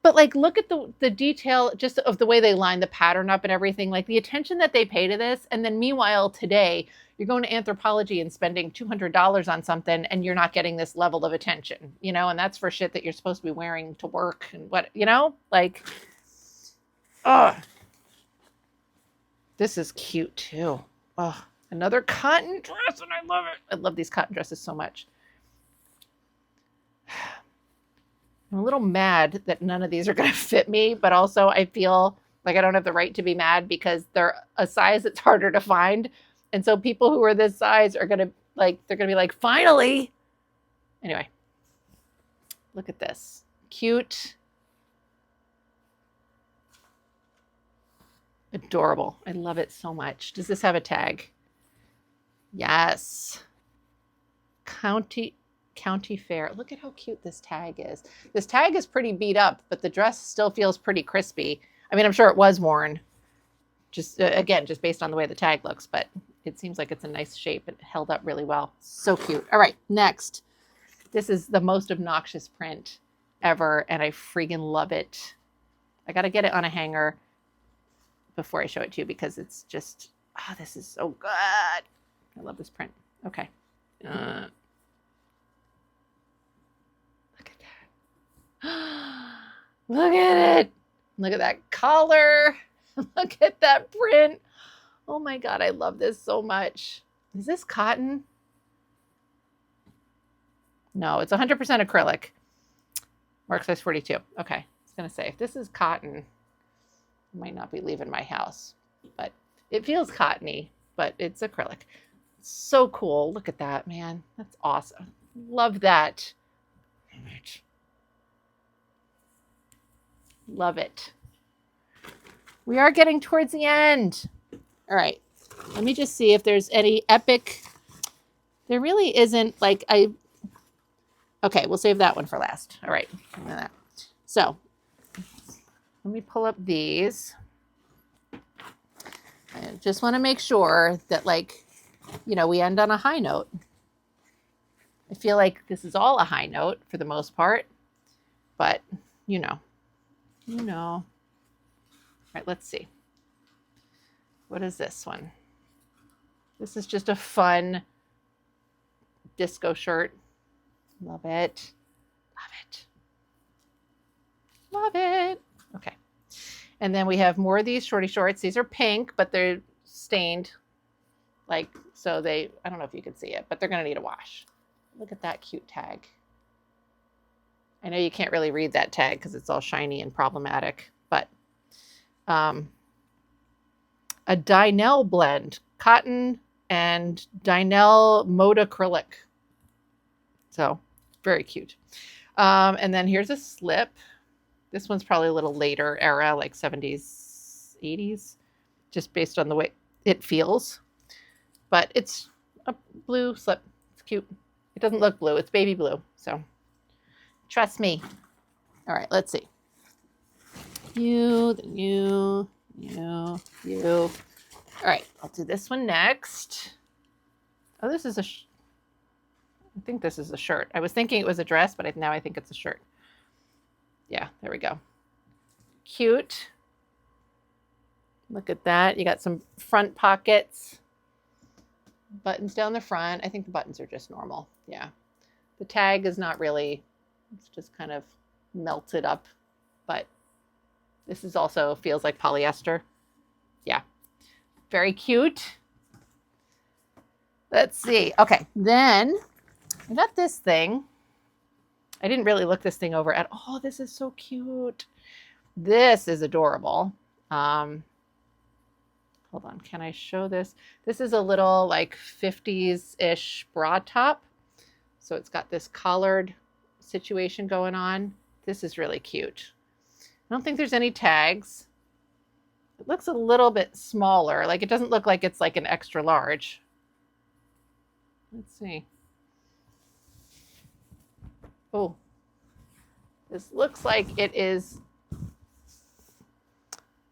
But like, look at the detail just of the way they line the pattern up and everything, like the attention that they pay to this. And then meanwhile, today, you're going to Anthropologie and spending $200 on something and you're not getting this level of attention, and that's for shit that you're supposed to be wearing to work and what, like, oh, this is cute too. Oh, another cotton dress and I love it. I love these cotton dresses so much. I'm a little mad that none of these are going to fit me, but also I feel like I don't have the right to be mad because they're a size that's harder to find. And so people who are this size are going to they're going to be like, finally. Anyway, look at this. Cute. Adorable. I love it so much. Does this have a tag? Yes. County Fair. Look at how cute this tag is. This tag is pretty beat up, but the dress still feels pretty crispy. I mean, I'm sure it was worn, just again, just based on the way the tag looks, but it seems like it's a nice shape. It held up really well. So cute. All right, next. This is the most obnoxious print ever, and I freaking love it. I got to get it on a hanger before I show it to you because it's just, this is so good. I love this print. Okay. Look at that. Look at it. Look at that collar. Look at that print. Oh my God, I love this so much. Is this cotton? No, it's 100% acrylic. Mark size 42. Okay, I was going to say, if this is cotton, I might not be leaving my house. But it feels cottony, but it's acrylic. So cool. Look at that, man. That's awesome. Love that. Love it. We are getting towards the end. All right. Let me just see if there's any epic. There really isn't okay, we'll save that one for last. All right. So let me pull up these. I just want to make sure that we end on a high note. I feel like this is all a high note for the most part, but you know. All right, let's see. What is this one? This is just a fun disco shirt. Love it. Love it. Love it. Okay. And then we have more of these shorty shorts. These are pink, but they're stained. I don't know if you can see it, but they're going to need a wash. Look at that cute tag. I know you can't really read that tag because it's all shiny and problematic, but a Dynel blend, cotton and Dynel mode acrylic. So Very cute. And then here's a slip. This one's probably a little later era, like 70s, 80s, just based on the way it feels. But it's a blue slip. It's cute. It doesn't look blue. It's baby blue. So trust me. All right, let's see. Then you. All right, I'll do this one next. Oh, this is I think this is a shirt. I was thinking it was a dress, but now I think it's a shirt. Yeah, there we go. Cute. Look at that. You got some front pockets. Buttons down the front. I think the buttons are just normal. Yeah. The tag is not really, it's just kind of melted up, but this is also feels like polyester. Yeah. Very cute. Let's see. Okay. Then I got this thing. I didn't really look this thing over at all. This is so cute. This is adorable. Hold on. Can I show this? This is a little like 50s-ish bra top. So it's got this collared situation going on. This is really cute. I don't think there's any tags. It looks a little bit smaller. Like it doesn't look like it's like an extra large. Let's see. Oh, this looks like it is.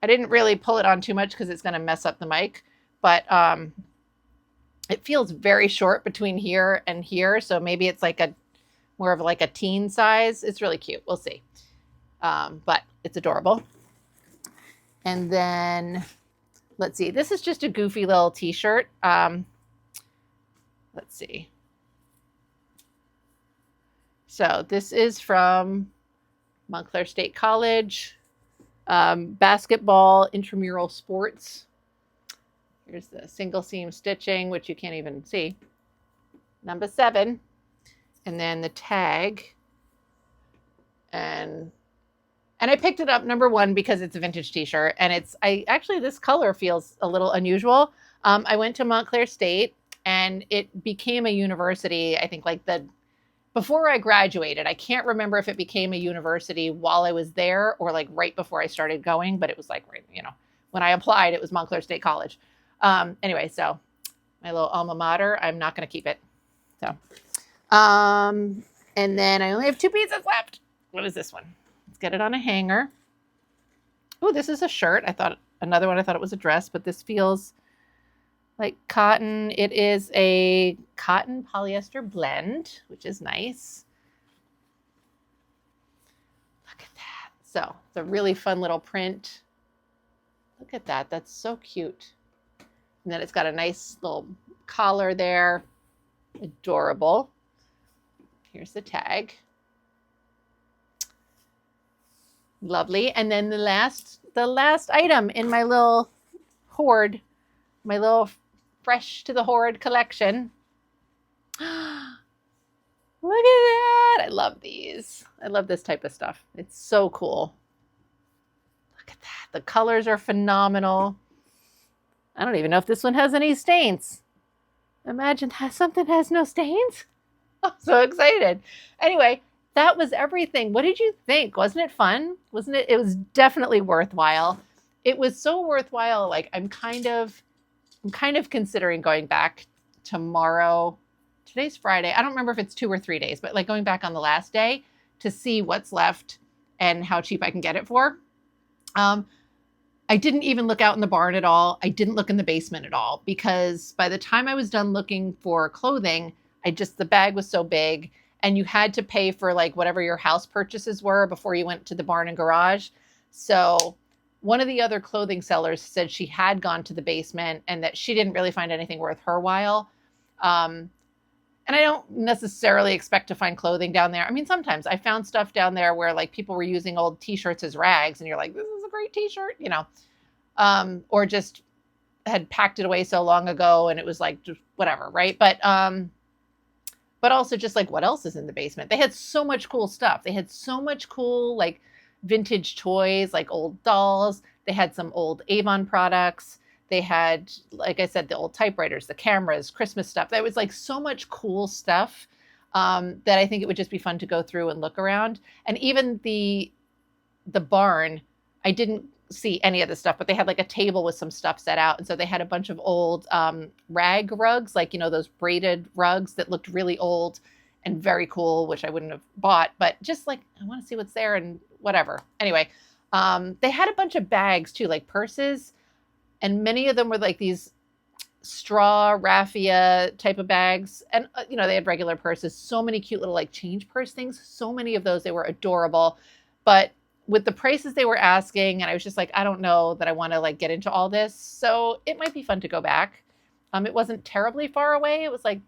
I didn't really pull it on too much because it's going to mess up the mic, but it feels very short between here and here. So maybe it's like more of like a teen size. It's really cute. We'll see. But it's adorable. And then let's see. This is just a goofy little t-shirt. Let's see. So this is from Montclair State College, basketball intramural sports. Here's the single seam stitching, which you can't even see. Number 7. And then the tag. And I picked it up number 1 because it's a vintage t-shirt. And actually this color feels a little unusual. I went to Montclair State and it became a university, I think before I graduated. I can't remember if it became a university while I was there or like right before I started going, but it was like, when I applied, it was Montclair State College. Anyway, so my little alma mater, I'm not going to keep it. So, and then I only have 2 pieces left. What is this one? Let's get it on a hanger. Oh, this is a shirt. I thought it was a dress, but this feels like cotton. It is a cotton polyester blend, which is nice. Look at that. So it's a really fun little print. Look at that. That's so cute. And then it's got a nice little collar there. Adorable. Here's the tag. Lovely. And then the last item in my little hoard, my little fresh to the hoard collection. Look at that. I love these. I love this type of stuff. It's so cool. Look at that. The colors are phenomenal. I don't even know if this one has any stains. Imagine something has no stains. I'm so excited. Anyway, that was everything. What did you think? Wasn't it fun? Wasn't it? It was definitely worthwhile. It was so worthwhile. Like I'm kind of considering going back tomorrow. Today's Friday. I don't remember if it's 2 or 3 days, but like going back on the last day to see what's left and how cheap I can get it for. I didn't even look out in the barn at all. I didn't look in the basement at all because by the time I was done looking for clothing, the bag was so big and you had to pay for like whatever your house purchases were before you went to the barn and garage. So one of the other clothing sellers said she had gone to the basement and that she didn't really find anything worth her while. And I don't necessarily expect to find clothing down there. I mean, sometimes I found stuff down there where like people were using old t-shirts as rags and you're like, this is a great t-shirt, or just had packed it away so long ago and it was like, just whatever. Right. But also just like, what else is in the basement? They had so much cool stuff. They had so much cool, like vintage toys, like old dolls. They had some old Avon products. They had, like I said, the old typewriters, the cameras, Christmas stuff. There was like so much cool stuff. that I think it would just be fun to go through and look around. And even the barn, I didn't see any of the stuff, but they had like a table with some stuff set out. And so they had a bunch of old rag rugs, like, you know, those braided rugs that looked really old and very cool, which I wouldn't have bought, but just like, I want to see what's there and whatever. Anyway, they had a bunch of bags too, like purses, and many of them were like these straw raffia type of bags. And, you know, they had regular purses, so many cute little like change purse things, so many of those, they were adorable. But with the prices they were asking, and I was just like, I don't know that I want to like get into all this. So it might be fun to go back. It wasn't terribly far away. It was like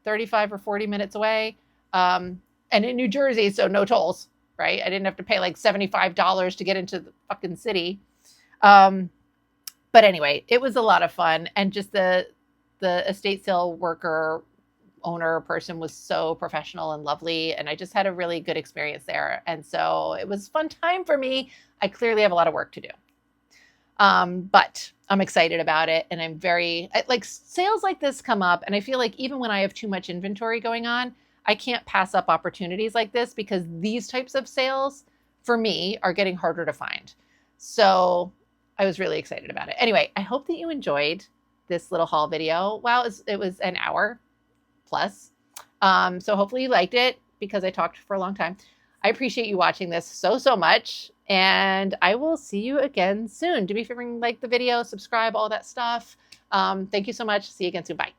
35 or 40 minutes away. And in New Jersey, so no tolls, right? I didn't have to pay like $75 to get into the fucking city. But anyway, it was a lot of fun. And just the estate sale worker owner person was so professional and lovely. And I just had a really good experience there. And so it was a fun time for me. I clearly have a lot of work to do. But I'm excited about it. And I'm like sales like this come up. And I feel like even when I have too much inventory going on, I can't pass up opportunities like this, because these types of sales for me are getting harder to find. So I was really excited about it. Anyway, I hope that you enjoyed this little haul video. Wow, it was an hour plus. So hopefully you liked it, because I talked for a long time. I appreciate you watching this so much, and I will see you again soon. Do me a favor and like the video, subscribe, all that stuff. Thank you so much. See you again soon. Bye.